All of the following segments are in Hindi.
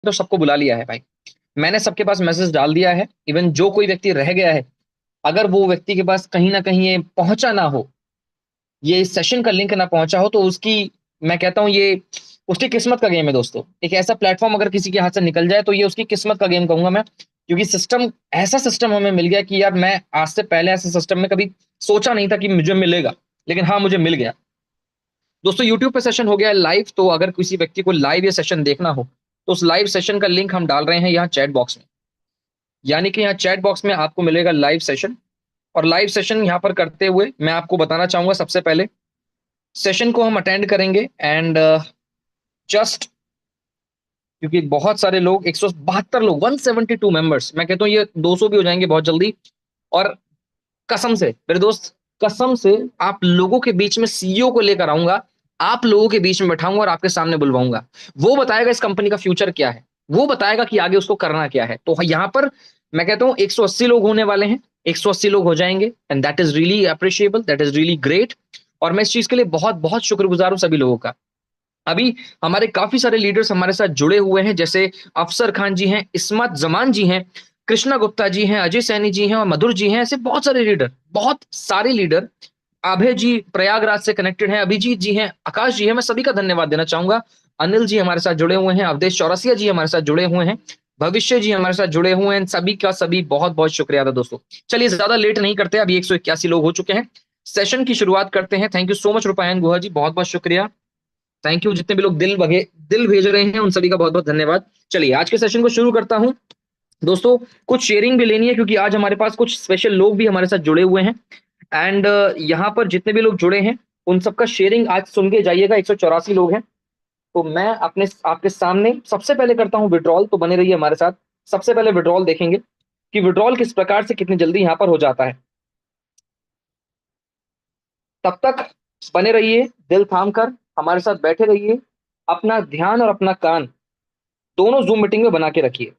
तो सबको बुला लिया है भाई, मैंने सबके पास मैसेज डाल दिया है। इवन जो कोई व्यक्ति रह गया है, अगर वो व्यक्ति के पास कहीं ना कहीं ये पहुंचा ना हो, ये सेशन का लिंक ना पहुंचा हो, तो उसकी, मैं कहता हूँ ये उसकी किस्मत का गेम है दोस्तों। एक ऐसा प्लेटफॉर्म अगर किसी के हाथ से निकल जाए तो ये उसकी किस्मत का गेम कहूंगा मैं, क्योंकि सिस्टम, ऐसा सिस्टम हमें मिल गया कि यार मैं आज से पहले ऐसे सिस्टम में कभी सोचा नहीं था कि मुझे मिलेगा, लेकिन हाँ मुझे मिल गया। दोस्तों यूट्यूब पे सेशन हो गया है लाइव, तो अगर किसी व्यक्ति को लाइव ये सेशन देखना हो तो उस लाइव सेशन का लिंक हम डाल रहे हैं यहाँ चैट बॉक्स में। यानी कि यहाँ चैट बॉक्स में आपको मिलेगा लाइव सेशन। और लाइव सेशन यहाँ पर करते हुए मैं आपको बताना चाहूंगा, सबसे पहले सेशन को हम अटेंड करेंगे एंड जस्ट, क्योंकि बहुत सारे लोग, 172 लोग, 172 मेंबर्स, मैं कहता हूँ ये 200 भी हो जाएंगे बहुत जल्दी। और कसम से मेरे दोस्त, कसम से आप लोगों के बीच में सीईओ को लेकर आऊंगा, आप लोगों के बीच में बैठाऊंगा और आपके सामने बुलवाऊंगा। वो बताएगा इस कंपनी का फ्यूचर क्या है, वो बताएगा कि आगे उसको करना क्या है। तो यहाँ पर मैं कहता हूँ 180 लोग होने वाले हैं, 180 लोग हो जाएंगे, and that is really appreciable, that is really great. और मैं इस चीज के लिए बहुत बहुत शुक्रगुजार हूँ सभी लोगों का। अभी हमारे काफी सारे लीडर्स हमारे साथ जुड़े हुए हैं, जैसे अफसर खान जी हैं, इस्मत जमान जी हैं, कृष्णा गुप्ता जी हैं, अजय सैनी जी हैं और मधुर जी हैं। ऐसे बहुत सारे लीडर, बहुत सारे लीडर, अभय जी प्रयागराज से कनेक्टेड हैं, अभिजीत जी हैं, आकाश जी हैं, मैं सभी का धन्यवाद देना चाहूंगा। अनिल जी हमारे साथ जुड़े हुए हैं, अवधेश चौरसिया जी हमारे साथ जुड़े हुए हैं, भविष्य जी हमारे साथ जुड़े हुए हैं, सभी का सभी बहुत बहुत शुक्रिया था दोस्तों। चलिए ज्यादा लेट नहीं करते, अभी 181 लोग हो चुके हैं, सेशन की शुरुआत करते हैं। Thank you so much Rupayan Guha ji, बहुत बहुत शुक्रिया। थैंक यू, जितने भी लोग दिल भेज रहे हैं उन सभी का बहुत बहुत धन्यवाद। चलिए आज के सेशन को शुरू करता हूं दोस्तों। कुछ शेयरिंग भी लेनी है क्योंकि आज हमारे पास कुछ स्पेशल लोग भी हमारे साथ जुड़े हुए हैं, एंड यहाँ पर जितने भी लोग जुड़े हैं उन सबका शेयरिंग आज सुन के जाइएगा। 184 लोग हैं, तो मैं अपने आपके सामने सबसे पहले करता हूं विड्रॉल, तो बने रहिए हमारे साथ। सबसे पहले विड्रॉल देखेंगे कि विड्रॉल किस प्रकार से कितनी जल्दी यहाँ पर हो जाता है। तब तक बने रहिए, दिल थाम कर हमारे साथ बैठे रहिए, अपना ध्यान और अपना कान दोनों जूम मीटिंग में बना के रखिए।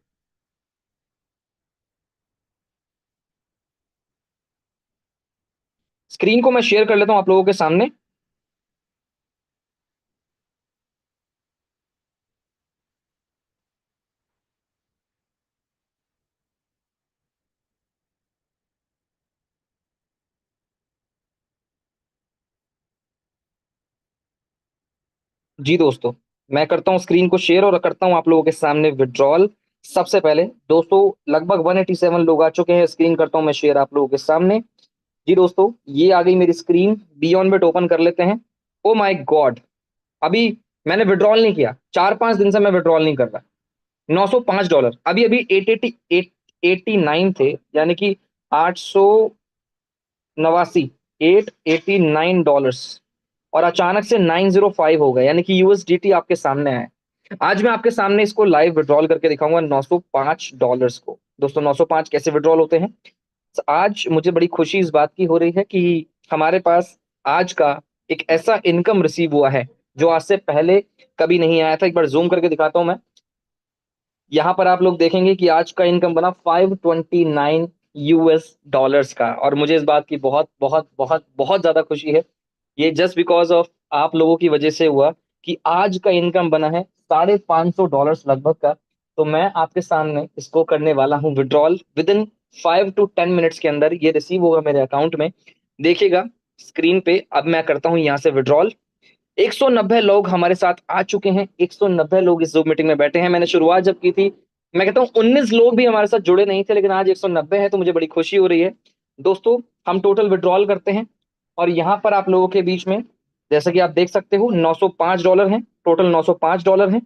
स्क्रीन को मैं शेयर कर लेता हूं आप लोगों के सामने। जी दोस्तों, मैं करता हूं स्क्रीन को शेयर और करता हूं आप लोगों के सामने विड्रॉल। सबसे पहले दोस्तों, लगभग 187 लोग आ चुके हैं, स्क्रीन करता हूं मैं शेयर आप लोगों के सामने। जी दोस्तों, ये आ गई मेरी स्क्रीन, बियॉन्ड बेट ओपन कर लेते हैं। ओ माय गॉड, अभी मैंने विड्रॉल नहीं किया, 4-5 दिन से मैं विड्रॉल नहीं कर रहा। $905 अभी अभी 889 थे, यानी कि 889, $889, और अचानक से 905 हो गए, यानी कि यूएसडीटी आपके सामने है। आज मैं आपके सामने इसको लाइव विड्रॉल करके दिखाऊंगा $905 को। दोस्तों 905 कैसे विड्रॉल होते हैं, तो आज मुझे बड़ी खुशी इस बात की हो रही है कि हमारे पास आज का एक ऐसा इनकम रिसीव हुआ है जो आज से पहले कभी नहीं आया था। एक बार जूम करके दिखाता हूं मैं। यहाँ पर आप लोग देखेंगे कि आज का इनकम बना $529 का, और मुझे इस बात की बहुत बहुत बहुत बहुत ज्यादा खुशी है। ये जस्ट बिकॉज ऑफ आप लोगों की वजह से हुआ कि आज का इनकम बना है $550 लगभग का। तो मैं आपके सामने इसको करने वाला हूँ withdrawal, with in 5 to 10 minutes के अंदर ये रिसीव होगा मेरे अकाउंट में। देखिएगा स्क्रीन पे, अब मैं करता हूँ यहाँ से विड्रॉल। 190 लोग हमारे साथ आ चुके हैं, 190 लोग इस जूम मीटिंग में बैठे हैं। मैंने शुरुआत जब की थी, मैं कहता हूँ 19 लोग भी हमारे साथ जुड़े नहीं थे, लेकिन आज 190 है तो मुझे बड़ी खुशी हो रही है। दोस्तों हम टोटल विड्रॉल करते हैं, और यहाँ पर आप लोगों के बीच में, जैसा कि आप देख सकते हो, $905 है, टोटल $905 है।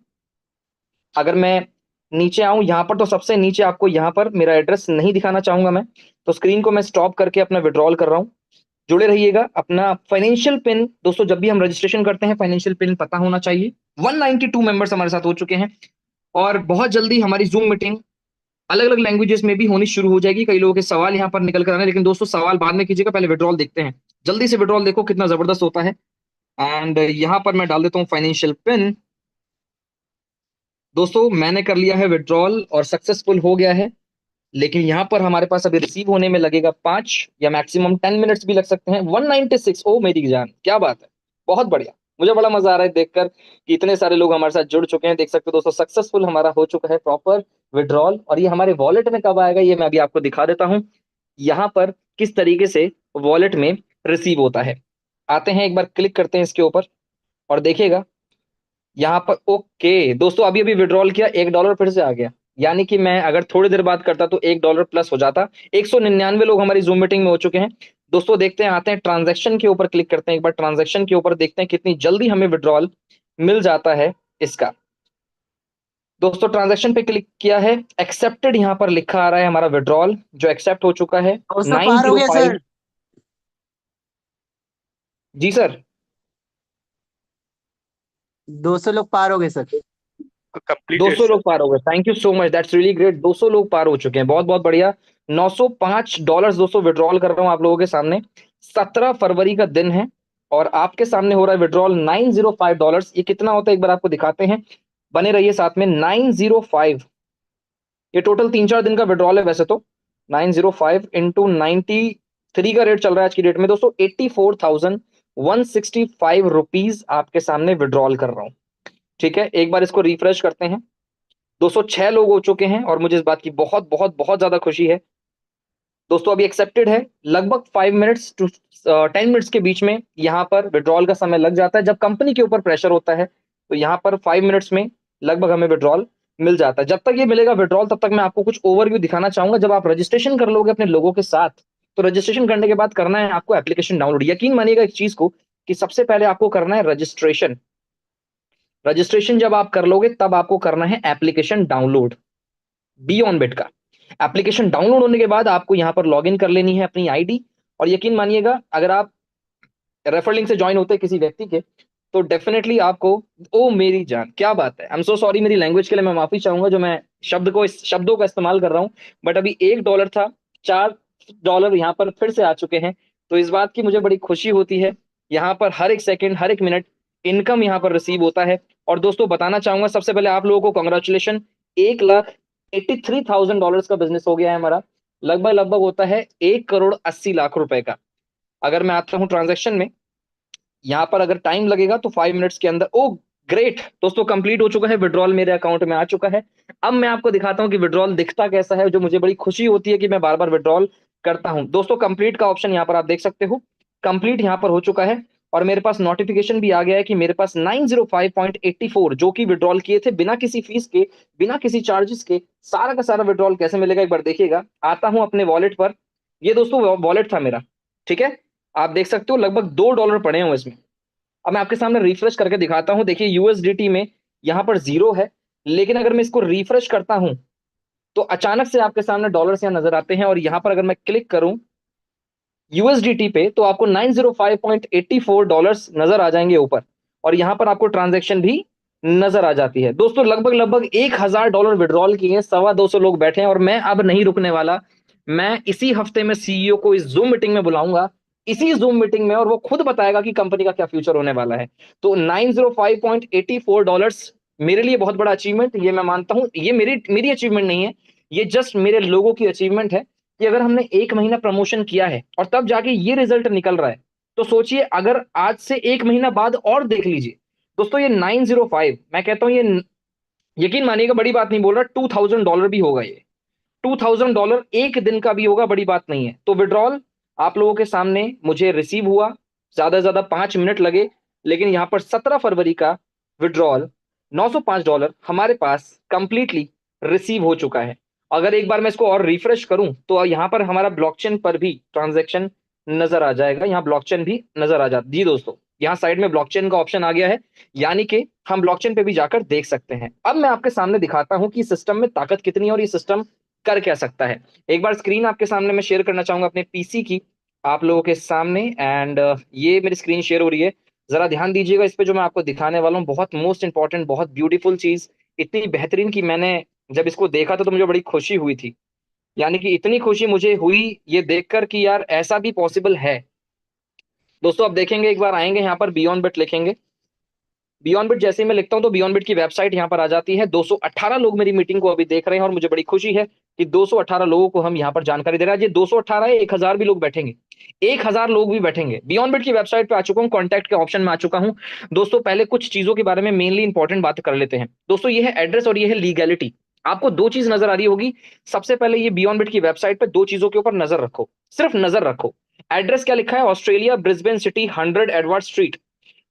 अगर मैं नीचे आऊं यहाँ पर, तो सबसे नीचे आपको यहाँ पर मेरा एड्रेस नहीं दिखाना चाहूंगा मैं, तो स्क्रीन को मैं स्टॉप करके अपना विड्रॉल कर रहा हूँ। जुड़े रहिएगा। अपना फाइनेंशियल पिन दोस्तों, जब भी हम रजिस्ट्रेशन करते हैं फाइनेंशियल पिन पता होना चाहिए। 192 मेंबर्स हमारे साथ हो चुके हैं, और बहुत जल्दी हमारी जूम मीटिंग अलग अलग लैंग्वेजेस में भी होनी शुरू हो जाएगी। कई लोगों के सवाल यहाँ पर निकल कर आ रहे हैं, लेकिन दोस्तों सवाल बाद में कीजिएगा, पहले विड्रॉल देखते हैं। जल्दी से विड्रॉल देखो कितना जबरदस्त होता है। एंड यहाँ पर मैं डाल देता हूँ फाइनेंशियल पिन। दोस्तों मैंने कर लिया है विड्रॉल और सक्सेसफुल हो गया है, लेकिन यहाँ पर हमारे पास अभी रिसीव होने में लगेगा 5 या मैक्सिमम 10 मिनट्स भी लग सकते हैं। 196, ओ मेरी जान, क्या बात है, बहुत बढ़िया। मुझे बड़ा मजा आ रहा है देखकर कि इतने सारे लोग हमारे साथ जुड़ चुके हैं। देख सकते हो दोस्तों, सक्सेसफुल हमारा हो चुका है प्रॉपर विड्रॉल। और ये हमारे वॉलेट में कब आएगा ये मैं अभी आपको दिखा देता हूँ। यहाँ पर किस तरीके से वॉलेट में रिसीव होता है, आते हैं एक बार क्लिक करते हैं इसके ऊपर और देखिएगा यहाँ पर। ओके दोस्तों, अभी अभी विड्रॉल किया, $1 फिर से आ गया। यानी कि मैं अगर थोड़ी देर बाद करता तो $1 प्लस हो जाता। 199 लोग हमारी जूम मीटिंग में हो चुके हैं दोस्तों। देखते हैं, आते हैं ट्रांजैक्शन के ऊपर क्लिक करते हैं एक बार, ट्रांजैक्शन के ऊपर देखते हैं कितनी जल्दी हमें विड्रॉल मिल जाता है इसका। दोस्तों ट्रांजैक्शन पे क्लिक किया है, एक्सेप्टेड यहाँ पर लिखा आ रहा है हमारा विड्रॉल जो एक्सेप्ट हो चुका है। 200 पार हो गया 905। सर। जी सर। 200 लोग पार हो गए सर। Completed 200 sir. लोग पार हो गए, thank you so much, that's really great. 200 लोग पार हो चुके हैं, बहुत बहुत बढ़िया। $905 दोस्तों विड्रॉल कर रहा हूं आप लोगों के सामने। 17 फरवरी का दिन है और आपके सामने हो रहा है विड्रॉल $905। ये कितना होता है एक बार आपको दिखाते हैं, बने रहिए साथ में। 905, ये टोटल 3-4 दिन का विड्रॉल है वैसे तो। 905 इंटू 93 का रेट चल रहा है आज की डेट में दोस्तों। 84,165 रुपीज आपके सामने विड्रॉल कर रहा हूं। ठीक है, एक बार इसको रिफ्रेश करते हैं। 206 लोग हो चुके हैं और मुझे इस बात की बहुत बहुत बहुत ज्यादा खुशी है दोस्तों। अभी एक्सेप्टेड है, लगभग 5 मिनट्स टू 10 मिनट्स के बीच में यहाँ पर विड्रॉल का समय लग जाता है। जब कंपनी के ऊपर प्रेशर होता है तो यहाँ पर 5 मिनट्स में लगभग हमें विड्रॉल मिल जाता है। जब तक ये मिलेगा विड्रॉल तब तक मैं आपको कुछ ओवरव्यू दिखाना चाहूंगा। जब आप रजिस्ट्रेशन कर लोगे अपने लोगों के साथ, तो रजिस्ट्रेशन करने के बाद करना है आपको एप्लीकेशन डाउनलोड। यकीन मानिएगा एक चीज को कि सबसे पहले आपको करना है रजिस्ट्रेशन। रजिस्ट्रेशन जब आप कर लोगे तब आपको करना है एप्लीकेशन डाउनलोड, बियॉन्ड बिट का। एप्लीकेशन डाउनलोड होने के बाद आपको यहां पर लॉगिन कर लेनी है अपनी आईडी। और यकीन मानिएगा अगर आप रेफर लिंक से ज्वाइन होते हैं किसी व्यक्ति के, तो डेफिनेटली आपको, ओ मेरी जान क्या बात है, आई एम सो सॉरी, मेरी लैंग्वेज के लिए मैं माफी चाहूंगा जो मैं शब्दों का इस्तेमाल कर रहा हूं। बट अभी $1 था, $4 यहाँ पर फिर से आ चुके हैं। तो इस बात की मुझे बड़ी खुशी होती है। यहाँ पर हर एक सेकंड हर एक मिनट इनकम यहाँ पर रिसीव होता है। और दोस्तों बताना चाहूंगा सबसे पहले आप लोगों को कॉन्ग्रेचुलेशन, $1,83,000 का बिजनेस हो गया है हमारा। लगभग लगभग होता है 1,80,00,000 रुपए का। अगर मैं आता हूं ट्रांजेक्शन में, यहाँ पर अगर टाइम लगेगा तो 5 मिनट्स के अंदर, ओ ग्रेट दोस्तों, कंप्लीट हो चुका है विड्रॉल, मेरे अकाउंट में आ चुका है। अब मैं आपको दिखाता हूं कि विड्रॉल दिखता कैसा है, जो मुझे बड़ी खुशी होती है कि मैं बार बार विड्रॉल करता हूं दोस्तों। कंप्लीट का ऑप्शन यहाँ पर आप देख सकते हो, कंप्लीट यहाँ पर हो चुका है। और मेरे पास नोटिफिकेशन भी आ गया है कि मेरे पास 905.84 जो कि विड्रॉल किए थे बिना किसी फीस के, बिना किसी चार्जेस के। सारा का सारा विड्रॉल कैसे मिलेगा एक बार देखिएगा। आता हूं अपने वॉलेट पर, ये दोस्तों वॉलेट था मेरा। ठीक है, आप देख सकते हो लगभग $2 पड़े हुए इसमें। अब मैं आपके सामने रिफ्रेश करके दिखाता हूं। देखिए यूएसडीटी में यहां पर 0 है, लेकिन अगर मैं इसको रिफ्रेश करता हूं तो अचानक से आपके सामने डॉलर्स यहां नजर आते हैं। और यहां पर अगर मैं क्लिक करूं यूएसडीटी पे तो आपको $905.84 नजर आ जाएंगे ऊपर। और यहां पर आपको ट्रांजैक्शन भी नजर आ जाती है दोस्तों। लगभग लगभग $1,000 विड्रॉल किए हैं, 250 लोग बैठे हैं और मैं अब नहीं रुकने वाला। मैं इसी हफ्ते में सीईओ को इस जूम मीटिंग में बुलाऊंगा, इसी जूम मीटिंग में, और वो खुद बताएगा कि कंपनी का क्या फ्यूचर होने वाला है। तो $905.84 मेरे लिए बहुत बड़ा अचीवमेंट, ये मैं मानता हूं। ये मेरी मेरी अचीवमेंट नहीं है, ये जस्ट मेरे लोगों की अचीवमेंट है कि अगर हमने 1 महीना प्रमोशन किया है और तब जाके ये रिजल्ट निकल रहा है, तो सोचिए अगर आज से 1 महीना बाद और देख लीजिए दोस्तों। ये 905, मैं कहता हूं ये, यकीन मानिएगा बड़ी बात नहीं बोल रहा, $2,000 भी होगा ये। $2,000 एक दिन का भी होगा, बड़ी बात नहीं है। तो विड्रॉल आप लोगों के सामने मुझे रिसीव हुआ, ज्यादा से ज्यादा 5 मिनट लगे, लेकिन यहां पर 17 फरवरी का विड्रॉल $905 हमारे पास कंप्लीटली रिसीव हो चुका है। अगर एक बार मैं इसको और रिफ्रेश करूं तो यहां पर हमारा ब्लॉकचेन पर भी ट्रांजैक्शन नजर आ जाएगा। यहाँ ब्लॉकचेन भी नजर आ जाती जी दोस्तों, यहाँ साइड में ब्लॉकचेन का ऑप्शन आ गया है, यानी कि हम ब्लॉकचेन पे भी जाकर देख सकते हैं। अब मैं आपके सामने दिखाता हूं कि सिस्टम में ताकत कितनी है और ये सिस्टम कर क्या सकता है। एक बार स्क्रीन आपके सामने मैं शेयर करना चाहूंगा अपने पीसी की आप लोगों के सामने। एंड ये मेरी स्क्रीन शेयर हो रही है, जरा ध्यान दीजिएगा इस पे जो मैं आपको दिखाने वाला हूँ। बहुत मोस्ट इंपॉर्टेंट, बहुत ब्यूटीफुल चीज, इतनी बेहतरीन कि मैंने जब इसको देखा था तो मुझे बड़ी खुशी हुई थी। यानी कि इतनी खुशी मुझे हुई ये देखकर कि यार ऐसा भी पॉसिबल है। दोस्तों अब देखेंगे, एक बार आएंगे यहाँ पर बियॉन्ड बिट लिखेंगे। बियॉन्ड बिट जैसे ही मैं लिखता हूं तो बियॉन्ड बिट की वेबसाइट यहाँ पर आ जाती है। 218 लोग मेरी मीटिंग को अभी देख रहे हैं और मुझे बड़ी खुशी है कि 218 लोगों को हम यहाँ पर जानकारी दे रहे हैं। ये 218 है, 1,000 भी लोग बैठेंगे, 1000 लोग भी बैठेंगे। बियॉन्ड बिट की वेबसाइट पे आ चुका हूँ, कॉन्टैक्ट के ऑप्शन में आ चुका हूँ। दोस्तों पहले कुछ चीजों के बारे में मेनली इंपॉर्टेंट बात कर लेते हैं। दोस्तों ये है एड्रेस और ये है लीगैलिटी। आपको दो चीज नजर आ रही होगी। सबसे पहले ये बियॉन्ड बिट की वेबसाइट पे दो चीजों के ऊपर नजर रखो, सिर्फ नजर रखो। एड्रेस क्या लिखा है? Australia, Brisbane city, 100 Edward street.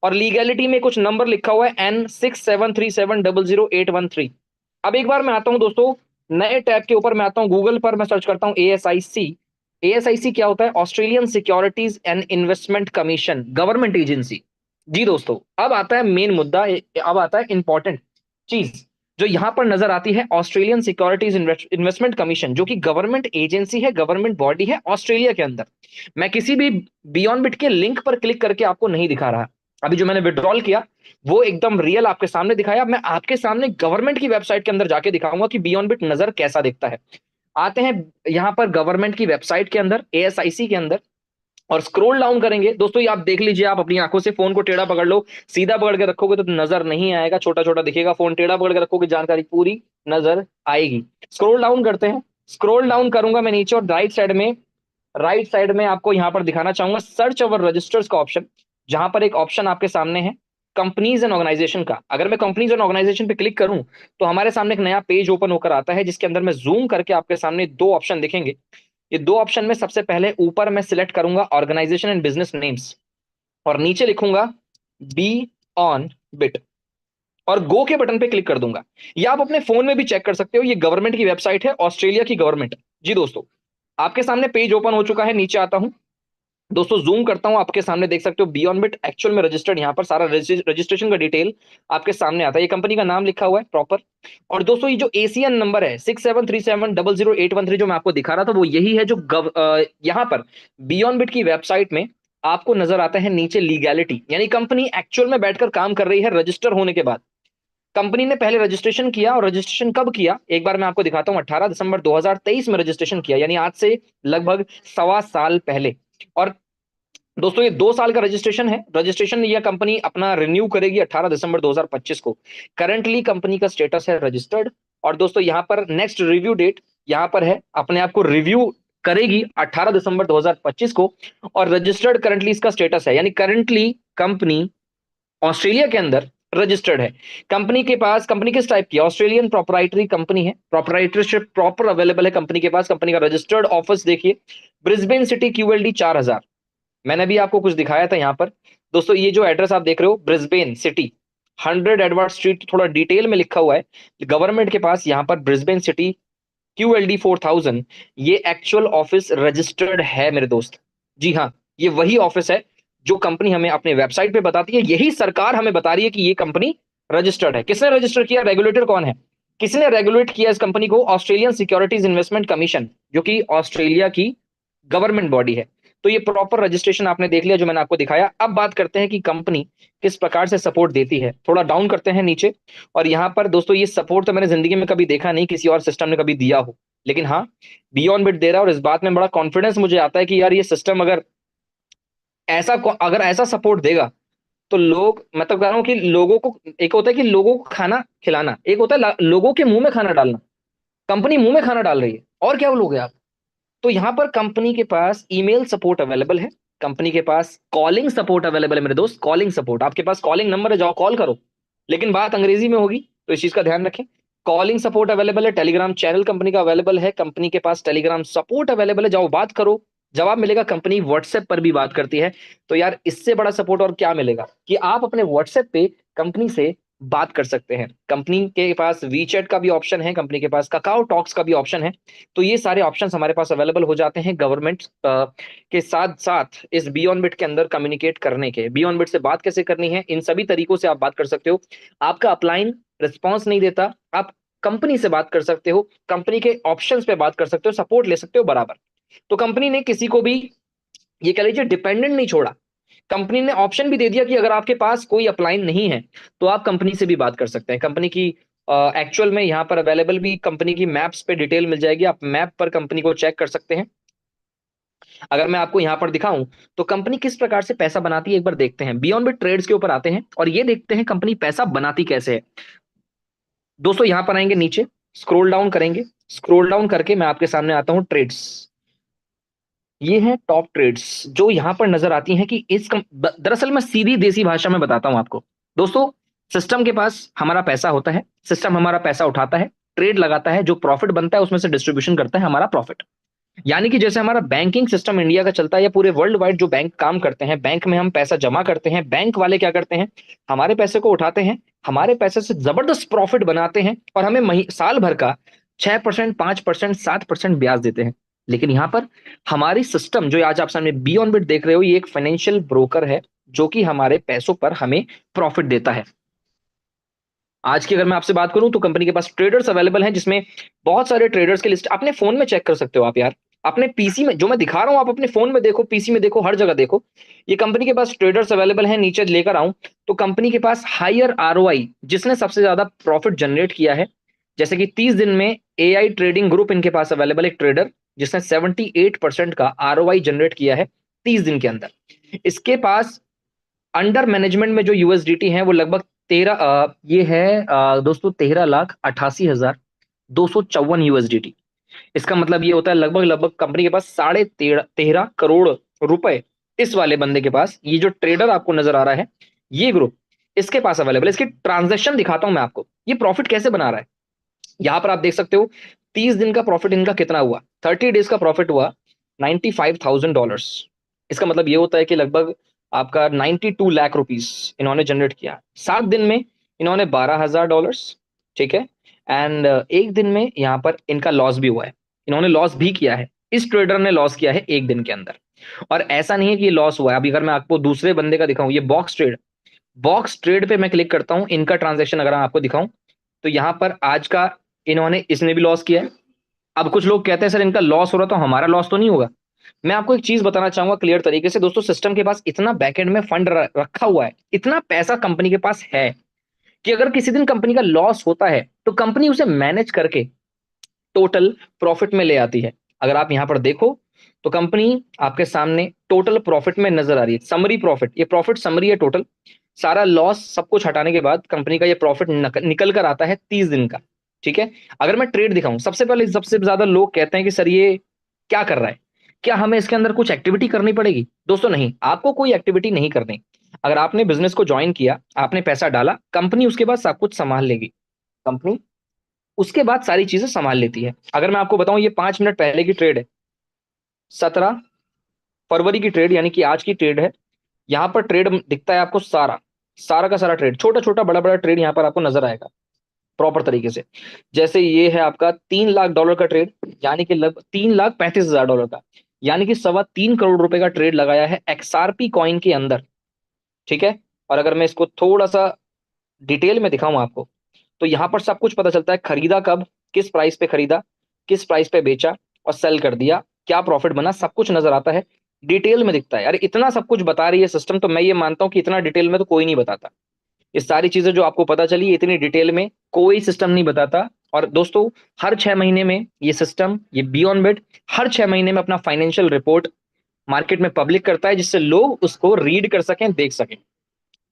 और लीगैलिटी में कुछ नंबर लिखा हुआ है N6737000813। अब एक बार मैं आता हूं दोस्तों, नए टैब के ऊपर मैं आता हूं, गूगल पर मैं सर्च करता हूं ASIC। ASIC क्या होता है? Australian securities and investment commission, government agency. जी दोस्तों, अब आता है मेन मुद्दा, अब आता है इंपॉर्टेंट चीज जो यहां पर नजर आती है। ऑस्ट्रेलियन सिक्योरिटीज इन्वेस्टमेंट कमीशन, जो कि गवर्नमेंट एजेंसी है, गवर्नमेंट बॉडी है ऑस्ट्रेलिया के अंदर। मैं किसी भी बियॉन्ड बिट के लिंक पर क्लिक करके आपको नहीं दिखा रहा। अभी जो मैंने विड्रॉल किया वो एकदम रियल आपके सामने दिखाया। मैं आपके सामने गवर्नमेंट की वेबसाइट के अंदर जाके दिखाऊंगा कि बियॉन्ड बिट नजर कैसा दिखता है। आते हैं यहां पर गवर्नमेंट की वेबसाइट के अंदर, ASIC के अंदर, और स्क्रॉल डाउन करेंगे। दोस्तों ये आप देख लीजिए, आप अपनी आंखों से फोन को टेढ़ा पकड़ लो, सीधा पकड़ के रखोगे तो नजर नहीं आएगा, छोटा छोटा दिखेगा। फोन टेढ़ा पकड़ के रखोगे, जानकारी पूरी नजर आएगी। स्क्रॉल डाउन करते हैं। स्क्रॉल डाउन करूंगा मैं नीचे, और राइट साइड में आपको यहां पर दिखाना चाहूंगा सर्च अवर रजिस्टर्स का ऑप्शन, जहां पर एक ऑप्शन आपके सामने है कंपनीज एंड ऑर्गेनाइजेशन का। अगर मैं कंपनीज एंड ऑर्गेनाइजेशन पे क्लिक करूं तो हमारे सामने एक नया पेज ओपन होकर आता है, जिसके अंदर मैं जूम करके आपके सामने दो ऑप्शन दिखेंगे। ये दो ऑप्शन में सबसे पहले ऊपर मैं सिलेक्ट करूंगा ऑर्गेनाइजेशन एंड बिजनेस नेम्स, और नीचे लिखूंगा बी ऑन बिट, और गो के बटन पे क्लिक कर दूंगा। या आप अपने फोन में भी चेक कर सकते हो, ये गवर्नमेंट की वेबसाइट है, ऑस्ट्रेलिया की गवर्नमेंट। जी दोस्तों, आपके सामने पेज ओपन हो चुका है। नीचे आता हूं दोस्तों, जूम करता हूं, आपके सामने देख सकते हो बियॉन्ड बिट एक्चुअल में रजिस्टर्ड। यहां पर सारा रजिस्ट्रेशन का डिटेल आपके सामने आता है। ये कंपनी का नाम लिखा हुआ है प्रॉपर। और दोस्तों ये जो एसीएन नंबर है 6737000813 जो मैं आपको दिखा रहा था, वो यही है जो यहां पर बियॉन्ड बिट की वेबसाइट में आपको नजर आता है नीचे लीगैलिटी, यानी कंपनी एक्चुअल में बैठकर काम कर रही है रजिस्टर होने के बाद। कंपनी ने पहले रजिस्ट्रेशन किया, और रजिस्ट्रेशन कब किया एक बार मैं आपको दिखाता हूं। 18 दिसंबर 2023 में रजिस्ट्रेशन किया, यानी आज से लगभग 1.25 साल पहले। और दोस्तों ये 2 साल का रजिस्ट्रेशन है। रजिस्ट्रेशन यह कंपनी अपना रिन्यू करेगी 18 दिसंबर 2025 को। करंटली कंपनी का स्टेटस है रजिस्टर्ड। और दोस्तों यहां पर नेक्स्ट रिव्यू डेट यहां पर है, अपने आप को रिव्यू करेगी 18 दिसंबर 2025 को। और रजिस्टर्ड करंटली इसका स्टेटस है, यानी करंटली कंपनी ऑस्ट्रेलिया के अंदर रजिस्टर्ड है। कंपनी के पास, कंपनी किस टाइप की? ऑस्ट्रेलियन प्रोप्राइटरी कंपनी है, प्रोप्राइटरशिप प्रॉपर अवेलेबल है कंपनी के पास। कंपनी का रजिस्टर्ड ऑफिस देखिए, ब्रिस्बेन सिटी, QLD 4000। मैंने भी आपको कुछ दिखाया था यहां पर। दोस्तों ये जो एड्रेस आप देख रहे हो, ब्रिस्बेन सिटी, 100 एडवर्ड स्ट्रीट, थोड़ा डिटेल में लिखा हुआ है गवर्नमेंट के पास। यहां पर ब्रिस्बेन सिटी, QLD 4000, ये एक्चुअल ऑफिस रजिस्टर्ड है मेरे दोस्त। जी हाँ, ये वही ऑफिस है जो कंपनी हमें अपने वेबसाइट पे बताती है। यही सरकार हमें बता रही है कि ये कंपनी रजिस्टर्ड है। किसने रजिस्टर किया? रेगुलेटर कौन है? किसने रेगुलेट किया इस कंपनी को? ऑस्ट्रेलियन सिक्योरिटीज इन्वेस्टमेंट कमीशन, जो कि ऑस्ट्रेलिया की गवर्नमेंट बॉडी है। तो ये प्रॉपर रजिस्ट्रेशन आपने देख लिया जो मैंने आपको दिखाया। अब बात करते हैं कि कंपनी किस प्रकार से सपोर्ट देती है। थोड़ा डाउन करते हैं नीचे, और यहां पर दोस्तों ये सपोर्ट तो मैंने जिंदगी में कभी देखा नहीं, किसी और सिस्टम ने कभी दिया हो। लेकिन हाँ, बियॉन्ड बिट दे रहा है, और इस बात में बड़ा कॉन्फिडेंस मुझे आता है कि यार ये सिस्टम अगर ऐसा सपोर्ट देगा तो लोग, मतलब कह रहा हूं कि लोगों को, एक होता है कि लोगों को खाना खिलाना, एक होता है लोगों के मुंह में खाना डालना। कंपनी मुंह में खाना डाल रही है, और क्या बोलोगे आप? तो यहां पर कंपनी के पास ईमेल सपोर्ट अवेलेबल है, कंपनी के पास कॉलिंग सपोर्ट अवेलेबल है मेरे दोस्त। कॉलिंग सपोर्ट, आपके पास कॉलिंग नंबर है, जाओ कॉल करो। लेकिन बात अंग्रेजी में होगी, तो इस चीज का ध्यान रखें। कॉलिंग सपोर्ट अवेलेबल है, टेलीग्राम चैनल कंपनी का अवेलेबल है, कंपनी के पास टेलीग्राम सपोर्ट अवेलेबल है, जाओ बात करो, जवाब मिलेगा। कंपनी व्हाट्सएप पर भी बात करती है। तो यार इससे बड़ा सपोर्ट और क्या मिलेगा, कि आप अपने व्हाट्सएप पे कंपनी से बात कर सकते हैं। कंपनी के पास वीचैट का भी ऑप्शन है, कंपनी के पास काकाओ टॉक्स का भी ऑप्शन है। तो ये सारे ऑप्शंस हमारे पास अवेलेबल हो जाते हैं गवर्नमेंट के साथ साथ इस बियॉन्ड बिट के अंदर कम्युनिकेट करने के। बियॉन्ड बिट से बात कैसे करनी है, इन सभी तरीकों से आप बात कर सकते हो। आपका अपलाइन रिस्पॉन्स नहीं देता, आप कंपनी से बात कर सकते हो, कंपनी के ऑप्शंस पे बात कर सकते हो, सपोर्ट ले सकते हो बराबर। तो कंपनी ने किसी को भी, ये कह लीजिए, डिपेंडेंट नहीं छोड़ा। कंपनी ने ऑप्शन भी दे दिया कि अगर आपके पास कोई अपलाइन नहीं है तो आप कंपनी से भी बात कर सकते हैं। कंपनी की एक्चुअल में यहाँ पर अवेलेबल भी कंपनी की मैप्स पे डिटेल मिल जाएगी, आप मैप पर कंपनी को चेक कर सकते हैं। अगर मैं आपको यहाँ पर दिखाऊं तो कंपनी किस प्रकार से पैसा बनाती है, एक बार देखते हैं। बियॉन्ड बिट ट्रेड्स के ऊपर आते हैं और ये देखते हैं कंपनी पैसा बनाती कैसे है। दोस्तों यहां पर आएंगे नीचे, स्क्रॉल डाउन करेंगे, स्क्रॉल डाउन करके मैं आपके सामने आता हूं ट्रेड्स। ये है टॉप ट्रेड्स जो यहां पर नजर आती हैं कि दरअसल मैं सीधी देसी भाषा में बताता हूं आपको। दोस्तों, सिस्टम के पास हमारा पैसा होता है, सिस्टम हमारा पैसा उठाता है, ट्रेड लगाता है, जो प्रॉफिट बनता है उसमें से डिस्ट्रीब्यूशन करता है हमारा प्रॉफिट। यानी कि जैसे हमारा बैंकिंग सिस्टम इंडिया का चलता है या पूरे वर्ल्ड वाइड जो बैंक काम करते हैं, बैंक में हम पैसा जमा करते हैं, बैंक वाले क्या करते हैं, हमारे पैसे को उठाते हैं, हमारे पैसे से जबरदस्त प्रॉफिट बनाते हैं और हमें साल भर का 6%, 5%, 7% ब्याज देते हैं। लेकिन यहां पर हमारी सिस्टम जो आज आप सामने बियॉन्ड देख रहे हो, ये एक फाइनेंशियल ब्रोकर है जो कि हमारे पैसों पर हमें प्रॉफिट देता है। आज की अगर मैं आपसे बात करूं तो कंपनी के पास ट्रेडर्स अवेलेबल हैं, जिसमें बहुत सारे ट्रेडर्स की लिस्ट अपने फोन में चेक कर सकते हो आप यार। अपने पीसी में जो मैं दिखा रहा हूं आप अपने फोन में देखो, पीसी में देखो, हर जगह देखो। ये कंपनी के पास ट्रेडर्स अवेलेबल हैं। नीचे लेकर आऊं तो कंपनी के पास हायर आरओआई, जिसने सबसे ज्यादा प्रॉफिट जनरेट किया है, जैसे कि 30 दिन में एआई ट्रेडिंग ग्रुप इनके पास अवेलेबल, एक ट्रेडर जिसने 78% का आरओआई जनरेट किया है 30 दिन के अंदर। इसके पास अंडर मैनेजमेंट में जो यूएसडीटी है वो लगभग 13 ये है दोस्तों 13,88,254 यूएसडीटी। इसका मतलब ये होता है लगभग लगभग कंपनी के पास 13.5 करोड़ रुपए इस वाले बंदे के पास, ये जो ट्रेडर आपको नजर आ रहा है, ये ग्रुप इसके पास अवेलेबल है। इसकी ट्रांजेक्शन दिखाता हूं मैं आपको, ये प्रॉफिट कैसे बना रहा है। यहां पर आप देख सकते हो 30 दिन का प्रॉफिट इनका कितना हुआ, 30 डेज का प्रॉफिट हुआ $95,000। इसका मतलब ये होता है कि लगभग आपका 92 लाख रुपीस इन्होंने जनरेट किया। 7 दिन में इन्होंने $12,000, ठीक है। एंड एक दिन में यहाँ पर इनका लॉस भी हुआ है, इन्होंने लॉस भी किया है, इस ट्रेडर ने लॉस किया है एक दिन के अंदर। और ऐसा नहीं है कि ये लॉस हुआ है, अभी अगर मैं आपको दूसरे बंदे का दिखाऊं, ये बॉक्स ट्रेड पे मैं क्लिक करता हूं, इनका ट्रांजेक्शन अगर मैं आपको दिखाऊं तो यहां पर आज का इन्होंने इसने भी लॉस किया है। अब कुछ लोग कहते हैं सर इनका लॉस हो रहा तो हमारा लॉस तो नहीं होगा। मैं आपको एक चीज बताना चाहूंगा क्लियर तरीके से, दोस्तों सिस्टम के पास इतना बैकएंड में फंड रखा हुआ है, इतना पैसा कंपनी के पास है कि अगर किसी दिन कंपनी का लॉस होता है तो कंपनी उसे मैनेज करके टोटल प्रॉफिट में ले आती है। अगर आप यहां पर देखो तो कंपनी आपके सामने टोटल प्रॉफिट में नजर आ रही है, समरी प्रॉफिट, ये प्रॉफिट समरी है टोटल। सारा लॉस सब कुछ हटाने के बाद कंपनी का ये प्रॉफिट निकल कर आता है 30 दिन का, ठीक है। अगर मैं ट्रेड दिखाऊं, सबसे पहले सबसे ज्यादा लोग कहते हैं कि सर ये क्या कर रहा है, क्या हमें इसके अंदर कुछ एक्टिविटी करनी पड़ेगी। दोस्तों नहीं, आपको कोई एक्टिविटी नहीं करनी। अगर आपने बिजनेस को ज्वाइन किया, आपने पैसा डाला, कंपनी उसके बाद सब कुछ संभाल लेगी, कंपनी उसके बाद सारी चीजें संभाल लेती है। अगर मैं आपको बताऊं, ये 5 मिनट पहले की ट्रेड है, 17 फरवरी की ट्रेड, यानी कि आज की ट्रेड है। यहां पर ट्रेड दिखता है आपको, सारा सारा का सारा ट्रेड, छोटा छोटा बड़ा बड़ा ट्रेड यहां पर आपको नजर आएगा प्रॉपर तरीके से। जैसे ये है आपका $3 लाख का ट्रेड, यानी कि लगभग $3,35,000 का, यानी कि 3.25 करोड़ रुपए का ट्रेड लगाया है एक्सआरपी कॉइन के अंदर, ठीक है। और अगर मैं इसको थोड़ा सा डिटेल में दिखाऊं आपको तो यहां पर सब कुछ पता चलता है, खरीदा कब, किस प्राइस पे खरीदा, किस प्राइस पे बेचा और सेल कर दिया, क्या प्रॉफिट बना, सब कुछ नजर आता है, डिटेल में दिखता है। अरे इतना सब कुछ बता रही है सिस्टम, तो मैं ये मानता हूं कि इतना डिटेल में तो कोई नहीं बताता। ये सारी चीजें जो आपको पता चली इतनी डिटेल में कोई सिस्टम नहीं बताता। और दोस्तों, हर 6 महीने में ये सिस्टम, ये बियॉन्ड बेट हर 6 महीने में अपना फाइनेंशियल रिपोर्ट मार्केट में पब्लिक करता है, जिससे लोग उसको रीड कर सकें, देख सकें।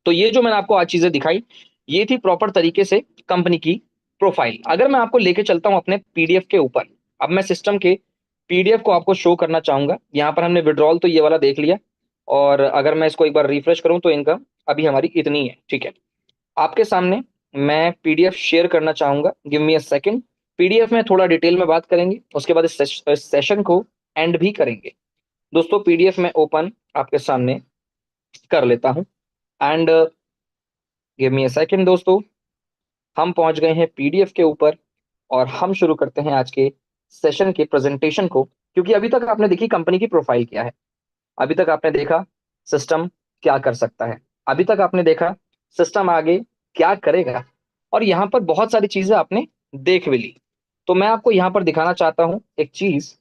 तो ये जो मैंने आपको आज चीजें दिखाई, ये थी प्रॉपर तरीके से कंपनी की प्रोफाइल। अगर मैं आपको लेके चलता हूं अपने पीडीएफ के ऊपर, अब मैं सिस्टम के पीडीएफ को आपको शो करना चाहूंगा। यहाँ पर हमने विड्रॉल तो ये वाला देख लिया, और अगर मैं इसको एक बार रिफ्रेश करूं तो इनकम अभी हमारी इतनी है, ठीक है। आपके सामने मैं पीडीएफ शेयर करना चाहूंगा, give me a second. PDF में थोड़ा डिटेल में बात करेंगे, उसके बाद इस सेशन को एंड भी करेंगे। दोस्तों पीडीएफ में ओपन आपके सामने कर लेता हूं, and give me a second. दोस्तों हम पहुंच गए हैं पीडीएफ के ऊपर और हम शुरू करते हैं आज के सेशन के प्रेजेंटेशन को। क्योंकि अभी तक आपने देखी कंपनी की प्रोफाइल क्या है, अभी तक आपने देखा सिस्टम क्या कर सकता है, अभी तक आपने देखा सिस्टम आगे क्या करेगा, और यहाँ पर बहुत सारी चीजें आपने देख भी ली। तो मैं आपको यहाँ पर दिखाना चाहता हूँ एक चीज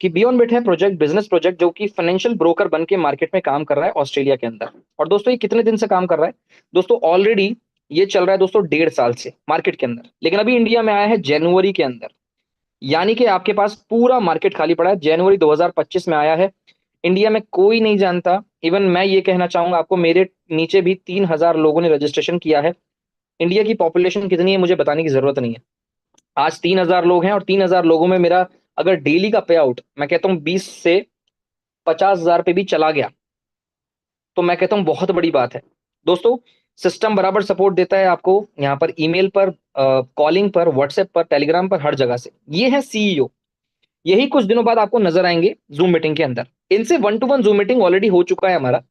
कि बियॉन्ड बिट है प्रोजेक्ट, बिजनेस प्रोजेक्ट, जो कि फाइनेंशियल ब्रोकर बन के मार्केट में काम कर रहा है ऑस्ट्रेलिया के अंदर। और दोस्तों ये कितने दिन से काम कर रहा है, दोस्तों ऑलरेडी ये चल रहा है दोस्तों 1.5 साल से मार्केट के अंदर, लेकिन अभी इंडिया में आया है जनवरी के अंदर। यानी कि आपके पास पूरा मार्केट खाली पड़ा है, जनवरी 2025 में आया है। इंडिया में कोई नहीं जानता, इवन मैं ये कहना चाहूंगा आपको, मेरे नीचे भी 3,000 लोगों ने रजिस्ट्रेशन किया है। इंडिया की पॉपुलेशन कितनी है मुझे बताने की जरूरत नहीं है। आज 3,000 लोग हैं और 3,000 लोगों में मेरा अगर डेली का पे आउट मैं कहता हूं 20 से 50,000 पे भी चला गया तो मैं कहता हूं बहुत बड़ी बात है। दोस्तों सिस्टम बराबर सपोर्ट देता है आपको यहाँ पर, ईमेल पर, कॉलिंग पर, व्हाट्सएप पर, टेलीग्राम पर, हर जगह से। ये है सीईओ। यही कुछ दिनों बाद आपको नजर आएंगे जूम मीटिंग के अंदर। इनसे one two one zoom meeting already हो चुका है हमारा,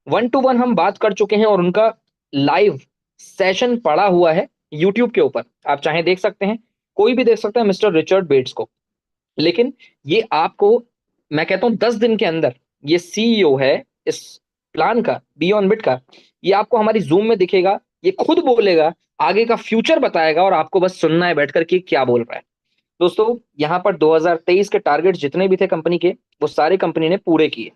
वन टू वन हम बात कर चुके हैं और उनका लाइव सेशन पड़ा हुआ है यूट्यूब के ऊपर, आप चाहे देख सकते हैं, कोई भी देख सकता है मिस्टर रिचर्ड बेट्स को। लेकिन ये आपको मैं कहता हूं 10 दिन के अंदर ये सीईओ है इस प्लान का, बियॉन्ड बिट का, ये आपको हमारी जूम में दिखेगा, ये खुद बोलेगा, आगे का फ्यूचर बताएगा और आपको बस सुनना है बैठ करके क्या बोल रहा है। दोस्तों यहाँ पर 2023 के टारगेट जितने भी थे कंपनी के, वो सारे कंपनी ने पूरे किए।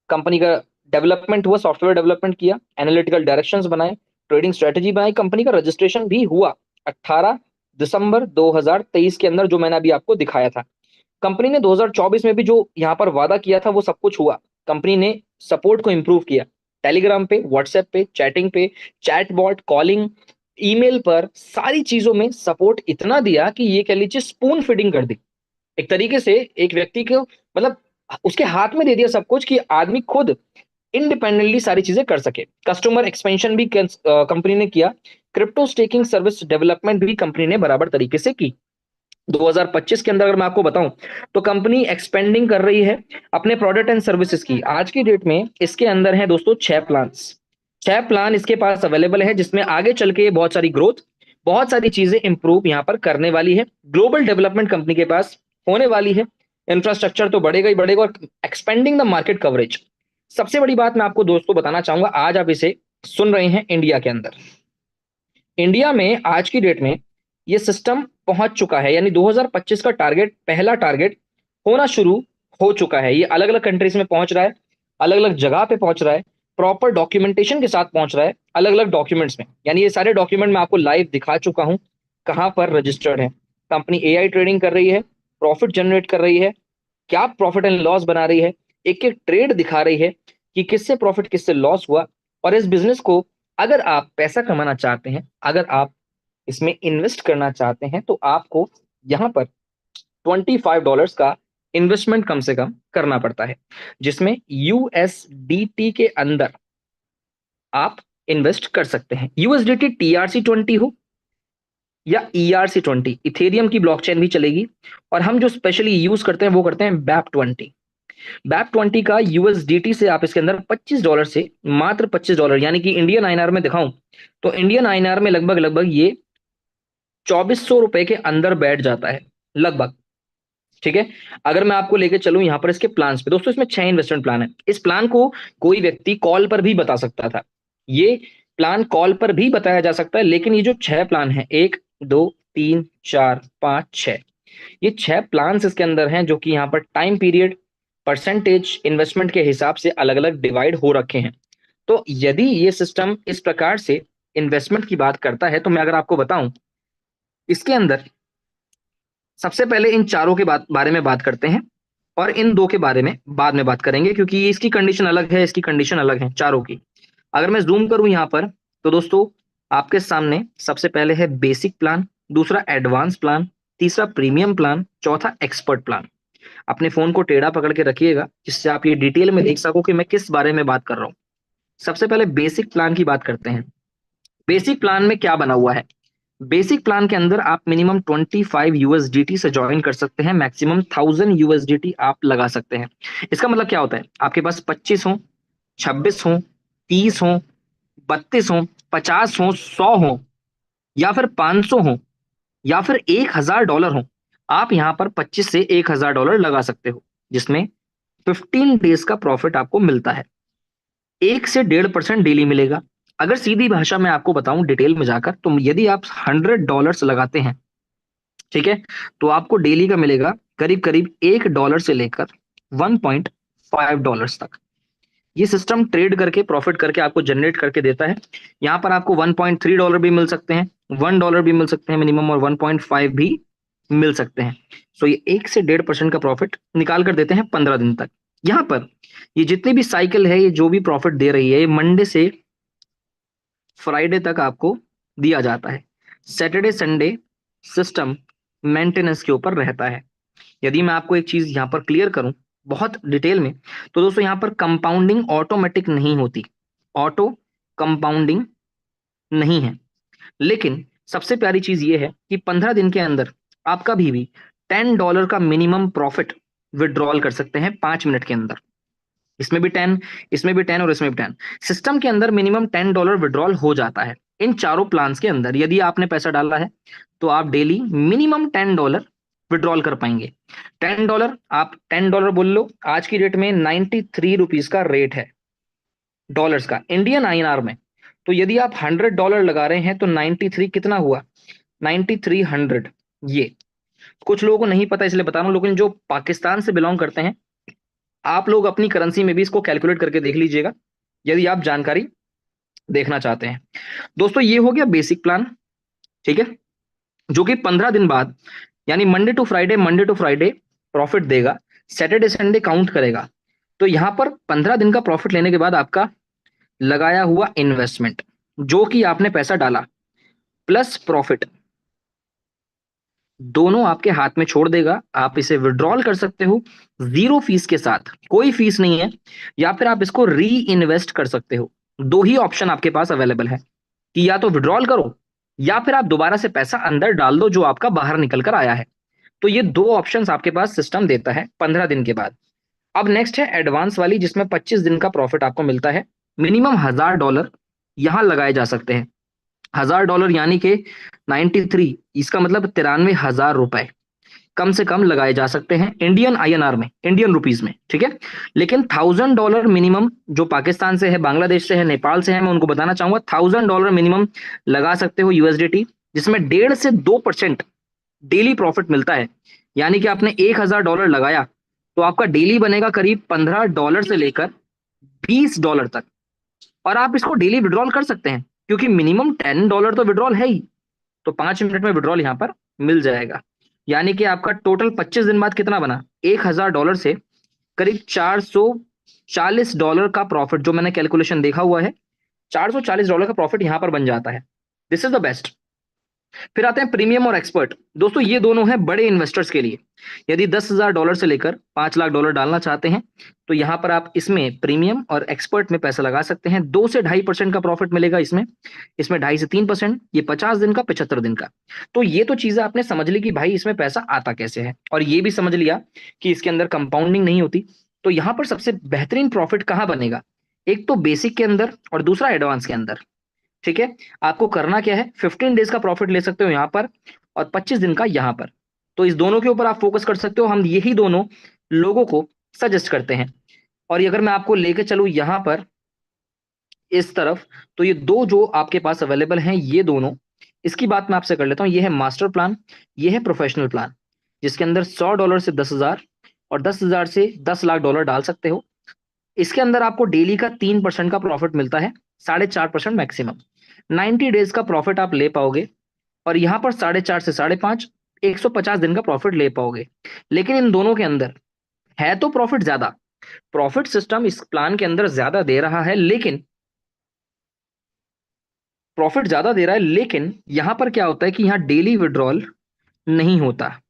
कंपनी का डेवलपमेंट हुआ, सॉफ्टवेयर डेवलपमेंट किया, एनालिटिकल डायरेक्शंस बनाए, ट्रेडिंग स्ट्रेटेजी बनाई, कंपनी का रजिस्ट्रेशन भी हुआ 18 दिसंबर 2023 के अंदर, जो मैंने अभी आपको दिखाया था। कंपनी ने 2024 में भी जो यहाँ पर वादा किया था वो सब कुछ हुआ। कंपनी ने सपोर्ट को इंप्रूव किया, टेलीग्राम पे, व्हाट्सएप पे, चैटिंग पे, चैटबॉट, कॉलिंग, ईमेल पर, सारी चीजों में सपोर्ट इतना दिया कि ये कह लीजिए स्पून फीडिंग कर दी एक तरीके से एक व्यक्ति को, मतलब उसके हाथ में दे दिया सब कुछ कि आदमी खुद इंडिपेंडेंटली सारी चीजें कर सके। कस्टमर एक्सपेंशन भी कंपनी ने किया, क्रिप्टो स्टेकिंग सर्विस डेवलपमेंट भी कंपनी ने बराबर तरीके से की। 2025 के अंदर अगर मैं आपको बताऊं तो कंपनी एक्सपेंडिंग कर रही है अपने प्रोडक्ट एंड सर्विसेज की। आज की डेट में इसके अंदर है दोस्तों 6 प्लान्स, 6 प्लान इसके पास अवेलेबल है, जिसमें आगे चल के बहुत सारी ग्रोथ, बहुत सारी चीजें इंप्रूव यहाँ पर करने वाली है। ग्लोबल डेवलपमेंट कंपनी के पास होने वाली है, इंफ्रास्ट्रक्चर तो बढ़ेगा ही बढ़ेगा, और एक्सपेंडिंग द मार्केट कवरेज। सबसे बड़ी बात मैं आपको दोस्तों बताना चाहूंगा, आज आप इसे सुन रहे हैं इंडिया के अंदर, इंडिया में आज की डेट में ये सिस्टम पहुंच चुका है, यानी 2025 का टारगेट, पहला टारगेट होना शुरू हो चुका है। ये अलग अलग कंट्रीज में पहुंच रहा है, अलग अलग जगह पे पहुंच रहा है, प्रॉपर डॉक्यूमेंटेशन के साथ पहुंच रहा है, अलग अलग डॉक्यूमेंट्स में, यानी ये सारे डॉक्यूमेंट मैं आपको लाइव दिखा चुका हूं कहां पर रजिस्टर्ड है। कंपनी एआई ट्रेडिंग कर रही है, प्रॉफिट जनरेट कर रही है, क्या प्रॉफिट एंड लॉस बना रही है, एक एक ट्रेड दिखा रही है कि किससे प्रॉफिट किससे लॉस हुआ। और इस बिजनेस को अगर आप पैसा कमाना चाहते हैं, अगर आप इसमें इन्वेस्ट करना चाहते हैं, तो आपको यहां पर $25 का इन्वेस्टमेंट कम से कम करना पड़ता है, जिसमें यूएसडीटी के अंदर आप इन्वेस्ट कर सकते हैं। यूएसडीटी TRC20 हो या ERC20, इथेरियम की ब्लॉकचेन भी चलेगी, और हम जो स्पेशली यूज करते हैं वो करते हैं BAP20। BAP20 का यूएसडीटी से आप इसके अंदर $25 से मात्र $25, यानी कि इंडियन आईएनआर में दिखाऊं तो इंडियन आईएनआर में लगभग लगभग ये 2400 रुपए के अंदर बैठ जाता है लगभग। ठीक है, अगर मैं आपको लेके चलूं यहां पर इसके प्लान्स पे, दोस्तों इसमें 6 इन्वेस्टमेंट प्लान है। इस प्लान को कोई व्यक्ति कॉल पर भी बता सकता था, ये प्लान कॉल पर भी बताया जा सकता है, लेकिन ये जो 6 प्लान है, 1 2 3 4 5 6, ये 6 प्लान इसके अंदर हैं, जो कि यहाँ पर टाइम पीरियड, परसेंटेज इन्वेस्टमेंट के हिसाब से अलग अलग डिवाइड हो रखे हैं। तो यदि ये सिस्टम इस प्रकार से इन्वेस्टमेंट की बात करता है, तो मैं अगर आपको बताऊं इसके अंदर सबसे पहले इन चारों के बारे में बात करते हैं, और इन दो के बारे में बाद में बात करेंगे, क्योंकि इसकी कंडीशन अलग है, इसकी कंडीशन अलग है चारों की। अगर मैं जूम करूं यहां पर, तो दोस्तों आपके सामने सबसे पहले है बेसिक प्लान, दूसरा एडवांस प्लान, तीसरा प्रीमियम प्लान, चौथा एक्सपर्ट प्लान। अपने फोन को टेढ़ा पकड़ के रखिएगा, जिससे आप ये डिटेल में देख सको कि मैं किस बारे में बात कर रहा हूं। सबसे पहले बेसिक प्लान की बात करते हैं। बेसिक प्लान में क्या बना हुआ है? बेसिक प्लान के अंदर आप मिनिमम 25 यूएसडीटी से ज्वाइन कर सकते हैं, मैक्सिमम 1000 यूएसडीटी आप लगा सकते हैं। इसका मतलब क्या होता है? आपके पास 25 हो, 26 हो, 30 हो, 32 हो, 50 हो, 100 हो, या फिर 500 हो, या फिर $1000 हो, आप यहां पर 25 से $1000 लगा सकते हो, जिसमें 15 डेज का प्रॉफिट आपको मिलता है। 1 से 1.5% डेली मिलेगा। अगर सीधी भाषा में आपको बताऊं डिटेल में जाकर, तो यदि आप $100 लगाते हैं, ठीक है, तो आपको डेली का मिलेगा करीब करीब $1 से लेकर $1.5 तक। ये सिस्टम ट्रेड करके प्रॉफिट करके आपको जनरेट करके देता है। यहां पर आपको $1.3 भी मिल सकते हैं, $1 भी मिल सकते हैं मिनिमम, और 1.5 भी मिल सकते हैं। सो ये 1 से 1.5% का प्रॉफिट निकाल कर देते हैं 15 दिन तक। यहाँ पर ये जितनी भी साइकिल है, ये जो भी प्रॉफिट दे रही है, ये मंडे से फ्राइडे तक आपको दिया जाता है। सैटरडे संडे सिस्टम मेंटेनेंस के ऊपर रहता है। यदि मैं आपको एक चीज यहाँ पर क्लियर करूं बहुत डिटेल में, तो दोस्तों यहाँ पर कंपाउंडिंग ऑटोमेटिक नहीं होती, ऑटो कंपाउंडिंग नहीं है। लेकिन सबसे प्यारी चीज ये है कि 15 दिन के अंदर आप कभी भी $10 का मिनिमम प्रॉफिट विड्रॉल कर सकते हैं 5 मिनट के अंदर। इसमें भी 10, इसमें भी 10 और इसमें भी 10। सिस्टम के अंदर मिनिमम $10 विड्रॉल हो जाता है इन चारों प्लान्स के अंदर। यदि आपने पैसा डाला है तो आप डेली मिनिमम $10 विड्रॉल कर पाएंगे। $10, आप $10 बोल लो, आज की डेट में 93 रुपीज का रेट है डॉलर्स का इंडियन आईएनआर में। तो यदि आप $100 लगा रहे हैं तो 93 कितना हुआ, 9300। ये कुछ लोगों को नहीं पता इसलिए बता रहा हूं, लेकिन जो पाकिस्तान से बिलोंग करते हैं आप लोग अपनी करेंसी में भी इसको कैलकुलेट करके देख लीजिएगा यदि आप जानकारी देखना चाहते हैं। दोस्तों ये हो गया बेसिक प्लान, ठीक है, जो कि 15 दिन बाद यानी मंडे टू फ्राइडे प्रॉफिट देगा, सैटरडे संडे काउंट करेगा। तो यहां पर 15 दिन का प्रॉफिट लेने के बाद आपका लगाया हुआ इन्वेस्टमेंट जो कि आपने पैसा डाला प्लस प्रॉफिट दोनों आपके हाथ में छोड़ देगा। आप इसे विड्रॉल कर सकते हो 0 फीस के साथ, कोई फीस नहीं है, या फिर आप इसको री इन्वेस्ट कर सकते हो। दो ही ऑप्शन आपके पास अवेलेबल है कि या तो विड्रॉल करो या फिर आप दोबारा से पैसा अंदर डाल दो जो आपका बाहर निकल कर आया है। तो ये दो ऑप्शंस आपके पास सिस्टम देता है 15 दिन के बाद। अब नेक्स्ट है एडवांस वाली, जिसमें 25 दिन का प्रॉफिट आपको मिलता है। मिनिमम $1000 यहां लगाए जा सकते हैं। $1000 यानी कि 93, इसका मतलब 93,000 रुपए कम से कम लगाए जा सकते हैं इंडियन आईएनआर में, इंडियन रुपीज में, ठीक है। लेकिन $1000 मिनिमम जो पाकिस्तान से है, बांग्लादेश से है, नेपाल से है, मैं उनको बताना चाहूंगा $1000 मिनिमम लगा सकते हो यूएसडीटी, जिसमें 1.5 से 2% डेली प्रॉफिट मिलता है। यानी कि आपने $1000 लगाया तो आपका डेली बनेगा करीब $15 से लेकर $20 तक। और आप इसको डेली विड्रॉल कर सकते हैं क्योंकि मिनिमम $10 तो विड्रॉल है ही। तो 5 मिनट में विड्रॉल यहां पर मिल जाएगा। यानी कि आपका टोटल 25 दिन बाद कितना बना, $1000 से करीब $440 का प्रॉफिट, जो मैंने कैलकुलेशन देखा हुआ है, $440 का प्रॉफिट यहां पर बन जाता है। This is the best. फिर आते हैं प्रीमियम और एक्सपर्ट। दोस्तों ये दोनों हैं बड़े इन्वेस्टर्स के लिए। यदि $10,000 से लेकर $5 लाख डालना चाहते हैं तो यहां पर आप इसमें प्रीमियम और एक्सपर्ट में पैसा लगा सकते हैं। 2 से 2.5% का प्रॉफिट मिलेगा इसमें, इसमें 2.5 से 3%, ये 50 दिन का, 75 दिन का। तो ये तो चीजें आपने समझ ली कि भाई इसमें पैसा आता कैसे है, और ये भी समझ लिया कि इसके अंदर कंपाउंडिंग नहीं होती। तो यहां पर सबसे बेहतरीन प्रॉफिट कहां बनेगा, एक तो बेसिक के अंदर और दूसरा एडवांस के अंदर, ठीक है। आपको करना क्या है, 15 डेज का प्रॉफिट ले सकते हो यहां पर और 25 दिन का यहां पर। तो इस दोनों के ऊपर आप फोकस कर सकते हो। हम यही दोनों लोगों को सजेस्ट करते हैं। और ये अगर मैं आपको लेके चलूं यहां पर इस तरफ, तो ये दो जो आपके पास अवेलेबल हैं ये दोनों, इसकी बात मैं आपसे कर लेता हूं। ये है मास्टर प्लान, ये है प्रोफेशनल प्लान, जिसके अंदर $100 से 10,000 और 10,000 से 10 लाख डाल सकते हो। इसके अंदर आपको डेली का 3% का प्रॉफिट मिलता है, 4.5% मैक्सिमम। 90 डेज का प्रॉफिट आप ले पाओगे और यहां पर 4.5 से 5.5, 150 दिन का प्रॉफिट ले पाओगे। लेकिन इन दोनों के अंदर है तो प्रॉफिट ज्यादा, प्रॉफिट सिस्टम इस प्लान के अंदर ज्यादा दे रहा है, लेकिन प्रॉफिट ज्यादा दे रहा है, लेकिन यहां पर क्या होता है कि यहां डेली विड्रॉल नहीं होता,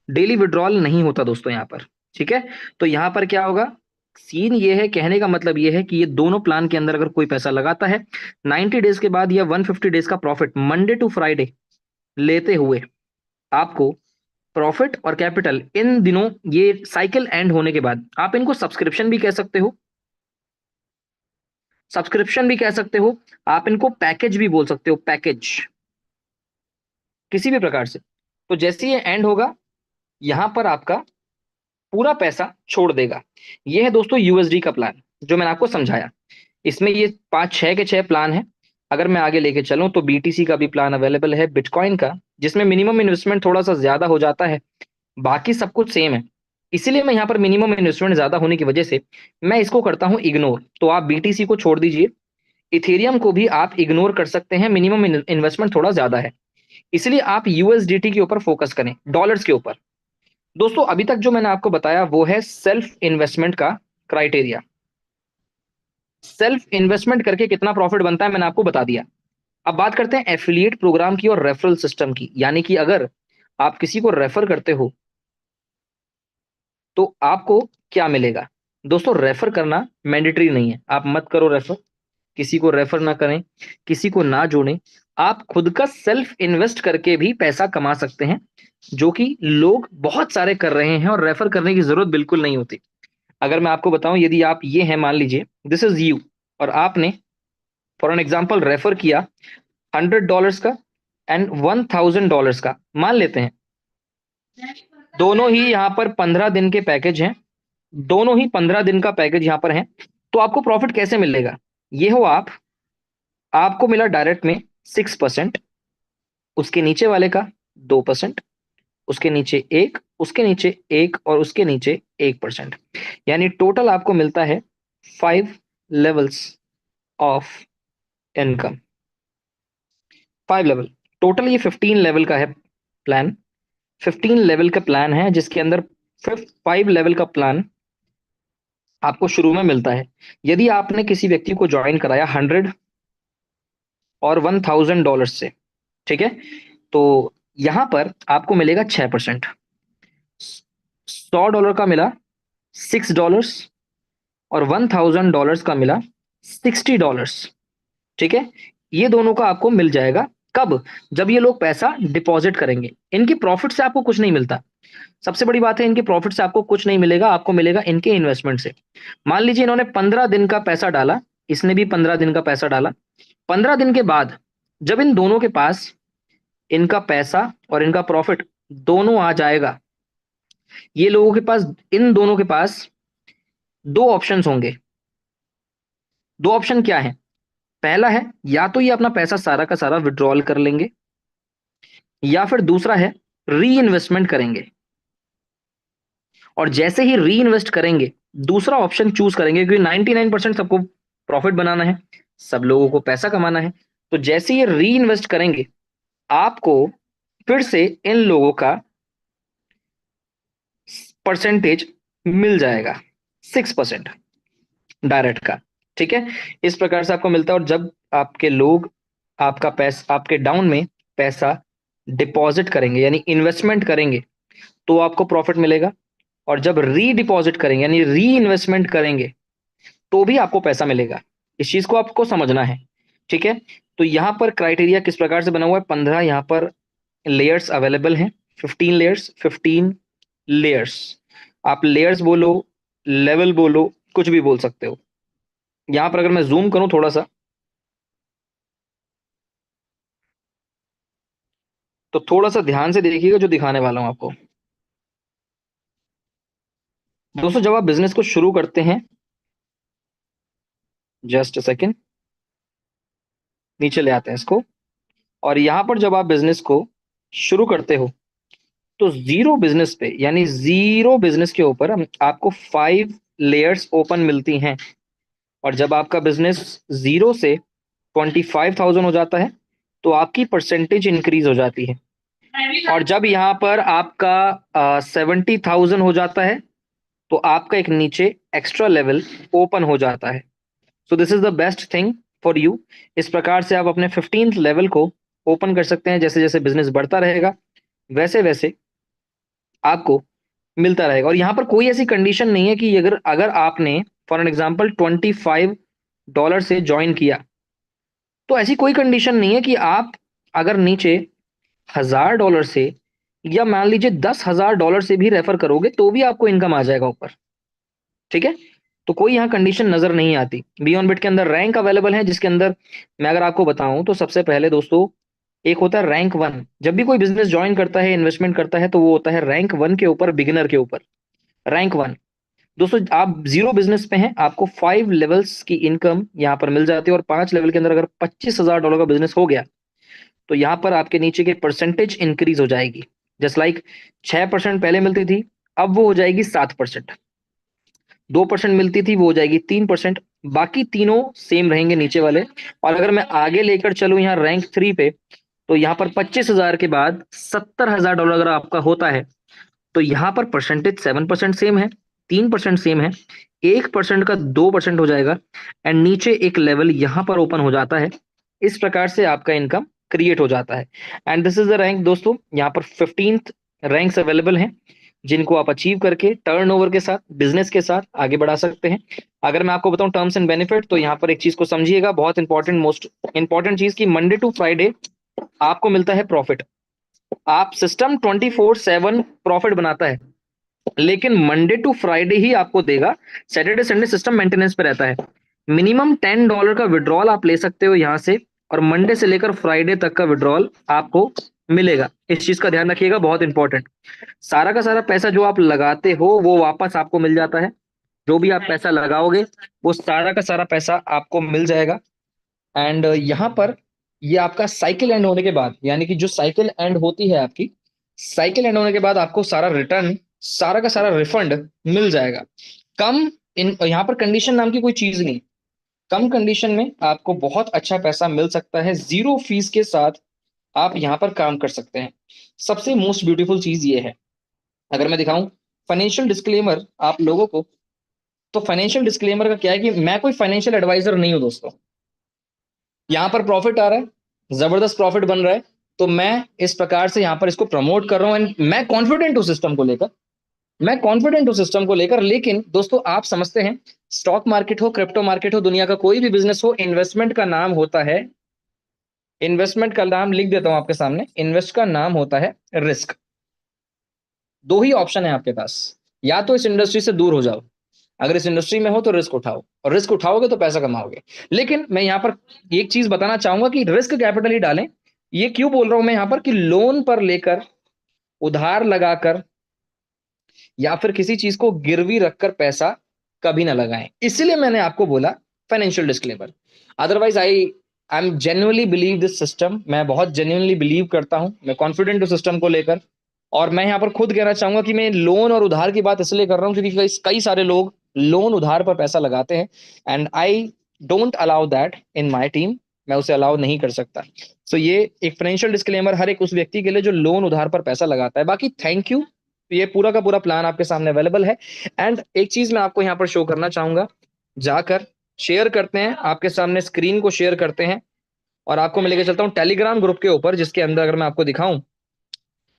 डेली विड्रॉल नहीं होता दोस्तों यहां पर, ठीक है। तो यहां पर क्या होगा, सीन ये है, कहने का मतलब ये है कि ये दोनों प्लान के अंदर अगर कोई पैसा लगाता है 90 डेज के बाद या 150 डेज का प्रॉफिट मंडे टू फ्राइडे लेते हुए, आपको प्रॉफिट और कैपिटल इन दिनों, ये साइकिल एंड होने के बाद, आप इनको सब्सक्रिप्शन भी कह सकते हो, सब्सक्रिप्शन भी कह सकते हो, आप इनको पैकेज भी बोल सकते हो, पैकेज किसी भी प्रकार से। तो जैसे ये एंड होगा यहां पर आपका पूरा पैसा छोड़ देगा। ये है दोस्तों यूएसडी का प्लान जो मैंने आपको समझाया। इसमें ये 5 6 के 6 प्लान है। अगर मैं आगे लेके चलूं तो बीटीसी का भी प्लान अवेलेबल है, बिटकॉइन का, जिसमें मिनिमम इन्वेस्टमेंट थोड़ा सा ज्यादा हो जाता है, बाकी सब कुछ सेम है। इसीलिए मैं यहाँ पर मिनिमम इन्वेस्टमेंट ज्यादा होने की वजह से मैं इसको करता हूँ इग्नोर। तो आप बीटीसी को छोड़ दीजिए, इथेरियम को भी आप इग्नोर कर सकते हैं, मिनिमम इन्वेस्टमेंट थोड़ा ज्यादा है। इसलिए आप यूएसडीटी के ऊपर फोकस करें, डॉलर्स के ऊपर। दोस्तों अभी तक जो मैंने आपको बताया वो है सेल्फ इन्वेस्टमेंट का क्राइटेरिया। सेल्फ इन्वेस्टमेंट करके कितना प्रॉफिट बनता है मैंने आपको बता दिया। अब बात करते हैं एफिलिएट प्रोग्राम की और रेफरल सिस्टम की। यानी कि अगर आप किसी को रेफर करते हो तो आपको क्या मिलेगा? दोस्तों रेफर करना मैंडेटरी नहीं है, आप मत करो रेफर, किसी को रेफर ना करें, किसी को ना जोड़ें। आप खुद का सेल्फ इन्वेस्ट करके भी पैसा कमा सकते हैं, जो कि लोग बहुत सारे कर रहे हैं, और रेफर करने की जरूरत बिल्कुल नहीं होती। अगर मैं आपको बताऊं, यदि आप ये हैं, मान लीजिए दिस इज यू, और आपने फॉर एन एग्जाम्पल रेफर किया $100 का एंड $1000 का, मान लेते हैं दोनों ही यहां पर 15 दिन के पैकेज हैं, दोनों ही 15 दिन का पैकेज यहां पर है, तो आपको प्रॉफिट कैसे मिलेगा? ये हो आपको मिला डायरेक्ट में 6%, उसके नीचे वाले का 2%, उसके नीचे एक, उसके नीचे एक, और उसके नीचे 1%, यानी टोटल आपको मिलता है 5 levels of income. 5 level, total ये 15 लेवल का है प्लान। 15 लेवल का प्लान है, जिसके अंदर 5 लेवल का प्लान आपको शुरू में मिलता है। यदि आपने किसी व्यक्ति को ज्वाइन कराया 100 और $1000 से, ठीक है, तो यहां पर आपको मिलेगा 6%। $100 का मिला $6, और $1000 का मिला $60, ठीक है। ये दोनों का आपको मिल जाएगा कब? जब ये लोग पैसा डिपॉजिट करेंगे। इनकी प्रॉफिट से आपको कुछ नहीं मिलता, सबसे बड़ी बात है, इनके प्रॉफिट से आपको कुछ नहीं मिलेगा, आपको मिलेगा इनके इन्वेस्टमेंट से। मान लीजिए इन्होंने 15 दिन का पैसा डाला, इसने भी 15 दिन का पैसा डाला। 15 दिन के बाद जब इन दोनों के पास इनका पैसा और इनका प्रॉफिट दोनों आ जाएगा, ये लोगों के पास, इन दोनों के पास दो ऑप्शंस होंगे। दो ऑप्शन क्या है? पहला है, या तो ये अपना पैसा सारा का सारा विड्रॉल कर लेंगे, या फिर दूसरा है री इन्वेस्टमेंट करेंगे। और जैसे ही री इन्वेस्ट करेंगे, दूसरा ऑप्शन चूज करेंगे, क्योंकि 99% सबको प्रॉफिट बनाना है, सब लोगों को पैसा कमाना है। तो जैसे ये री इन्वेस्ट करेंगे, आपको फिर से इन लोगों का परसेंटेज मिल जाएगा 6% डायरेक्ट का, ठीक है। इस प्रकार से आपको मिलता है। और जब आपके लोग आपका पैसा, आपके डाउन में पैसा डिपॉजिट करेंगे यानी इन्वेस्टमेंट करेंगे, तो आपको प्रॉफिट मिलेगा। और जब री डिपॉजिट करेंगे यानी री इन्वेस्टमेंट करेंगे, तो भी आपको पैसा मिलेगा। इस चीज को आपको समझना है, ठीक है। तो यहां पर क्राइटेरिया किस प्रकार से बना हुआ है? 15 यहां पर लेयर्स अवेलेबल हैं, 15 लेयर्स, 15 लेयर्स। आप लेयर्स बोलो, लेवल बोलो, कुछ भी बोल सकते हो। यहां पर अगर मैं जूम करूं थोड़ा सा, तो थोड़ा सा ध्यान से देखिएगा जो दिखाने वाला हूं आपको। दोस्तों जब आप बिजनेस को शुरू करते हैं, जस्ट अ सेकेंड, नीचे ले आते हैं इसको, और यहां पर जब आप बिजनेस को शुरू करते हो, तो जीरो बिजनेस पे यानी जीरो बिजनेस के ऊपर आपको 5 लेयर्स ओपन मिलती हैं। और जब आपका बिजनेस जीरो से 25,000 हो जाता है, तो आपकी परसेंटेज इंक्रीज हो जाती है। और जब यहाँ पर आपका 70,000 हो जाता है, तो आपका एक नीचे एक्स्ट्रा लेवल ओपन हो जाता है। So this is the best thing for you. इस प्रकार से आप अपने 15th लेवल को ओपन कर सकते हैं। जैसे जैसे बिजनेस बढ़ता रहेगा, वैसे वैसे आपको मिलता रहेगा। और यहाँ पर कोई ऐसी कंडीशन नहीं है कि अगर अगर आपने फॉर एन एग्जाम्पल $25 से ज्वाइन किया, तो ऐसी कोई कंडीशन नहीं है कि आप अगर नीचे $1000 से, या मान लीजिए $10,000 से भी रेफर करोगे, तो भी आपको इनकम आ जाएगा ऊपर, ठीक है। तो कोई यहाँ कंडीशन नजर नहीं आती। बियॉन्ड बिट के अंदर रैंक अवेलेबल है, जिसके अंदर मैं अगर आपको बताऊं, तो सबसे पहले दोस्तों एक होता है रैंक 1। जब भी कोई बिजनेस ज्वाइन करता है, इन्वेस्टमेंट करता है, तो वो होता है रैंक 1 के ऊपर, बिगिनर के ऊपर, रैंक 1। दोस्तों आप जीरो बिजनेस पे हैं, आपको 5 लेवल्स की इनकम यहाँ पर मिल जाती है। और 5 लेवल के अंदर अगर $25,000 का बिजनेस हो गया, तो यहाँ पर आपके नीचे की परसेंटेज इंक्रीज हो जाएगी। जस्ट लाइक 6% पहले मिलती थी, अब वो हो जाएगी 7%। 2% मिलती थी, वो हो जाएगी 3%। बाकी तीनों सेम रहेंगे नीचे वाले। और अगर मैं आगे लेकर चलूं यहाँ रैंक 3 पे, तो यहाँ पर 25,000 के बाद $70,000 अगर आपका होता है, तो यहाँ पर परसेंटेज 7% सेम है, 3% सेम है, 1% का 2% हो जाएगा, एंड नीचे एक लेवल यहाँ पर ओपन हो जाता है। इस प्रकार से आपका इनकम क्रिएट हो जाता है। And this is the rank दोस्तों, यहाँ पर 15th रैंक्स अवेलेबल हैं जिनको आप अचीव करके टर्नओवर के साथ, बिजनेस के साथ आगे बढ़ा सकते हैं। अगर मैं आपको बताऊं टर्म्स एंड बेनिफिट, तो यहाँ पर एक चीज को समझिएगा, बहुत इंपॉर्टेंट, मोस्ट इंपॉर्टेंट चीज की मंडे टू फ्राइडे आपको मिलता है प्रॉफिट। आप सिस्टम 24/7 प्रॉफिट बनाता है, लेकिन मंडे टू फ्राइडे ही आपको देगा। सैटरडे संडे सिस्टम मेंटेनेंस पे रहता है। मिनिमम $10 का विड्रॉल आप ले सकते हो यहां से, और मंडे से लेकर फ्राइडे तक का विड्रॉल आपको मिलेगा। इस चीज का ध्यान रखिएगा, बहुत इंपॉर्टेंट। सारा का सारा पैसा जो आप लगाते हो वो वापस आपको मिल जाता है। जो भी आप पैसा लगाओगे वो सारा का सारा पैसा आपको मिल जाएगा। एंड यहाँ पर ये आपका साइकिल एंड होने के बाद, यानी कि जो साइकिल एंड होती है आपकी, साइकिल एंड होने के बाद आपको सारा रिटर्न, सारा का सारा रिफंड मिल जाएगा। कम इन यहाँ पर कंडीशन नाम की कोई चीज नहीं। कम कंडीशन में आपको बहुत अच्छा पैसा मिल सकता है, जीरो फीस के साथ आप यहाँ पर काम कर सकते हैं। सबसे मोस्ट ब्यूटीफुल चीज ये है, अगर मैं दिखाऊं फाइनेंशियल डिस्क्लेमर आप लोगों को, तो फाइनेंशियल डिस्क्लेमर का क्या है कि मैं कोई फाइनेंशियल एडवाइजर नहीं हूं दोस्तों। यहाँ पर प्रॉफिट आ रहा है, जबरदस्त प्रॉफिट बन रहा है, तो मैं इस प्रकार से यहाँ पर इसको प्रमोट कर रहा हूं। एंड मैं कॉन्फिडेंट हूं सिस्टम को लेकर, मैं कॉन्फिडेंट हूं सिस्टम को लेकर। लेकिन दोस्तों आप समझते हैं, स्टॉक मार्केट हो, क्रिप्टो मार्केट हो, दुनिया का कोई भी बिजनेस हो, इन्वेस्टमेंट का नाम होता है, इन्वेस्टमेंट का नाम लिख देता हूं आपके सामने, इन्वेस्ट का नाम होता है रिस्क। दो ही ऑप्शन है आपके पास, या तो इस इंडस्ट्री से दूर हो जाओ, अगर इस इंडस्ट्री में हो तो रिस्क उठाओ, और रिस्क उठाओगे तो पैसा कमाओगे। लेकिन मैं यहाँ पर एक चीज बताना चाहूंगा कि रिस्क कैपिटल ही डालें। ये क्यों बोल रहा हूं मैं यहाँ पर, कि लोन पर लेकर, उधार लगाकर, या फिर किसी चीज को गिरवी रखकर पैसा कभी ना लगाएं। इसलिए मैंने आपको बोला financial disclaimer. Otherwise I am genuinely believe this system, मैं बहुत जेन्युइनली बिलीव करता हूं, मैं कॉन्फिडेंट हूं सिस्टम को लेकर। और मैं यहाँ पर खुद कहना चाहूंगा कि मैं लोन और उधार की बात इसलिए कर रहा हूँ क्योंकि कई सारे लोग लोन उधार पर पैसा लगाते हैं, and I don't allow that in my team. मैं उसे अलाउ नहीं कर सकता। सो ये एक फाइनेंशियल डिस्क्लेमर हर एक उस व्यक्ति के लिए जो लोन उधार पर पैसा लगाता है। बाकी थैंक यू, ये पूरा का पूरा प्लान आपके सामने अवेलेबल है। एंड एक चीज मैं आपको यहाँ पर शो करना चाहूंगा, जाकर शेयर करते हैं आपके सामने, स्क्रीन को शेयर करते हैं, और आपको मैं लेके चलता हूँ टेलीग्राम ग्रुप के ऊपर, जिसके अंदर अगर मैं आपको दिखाऊं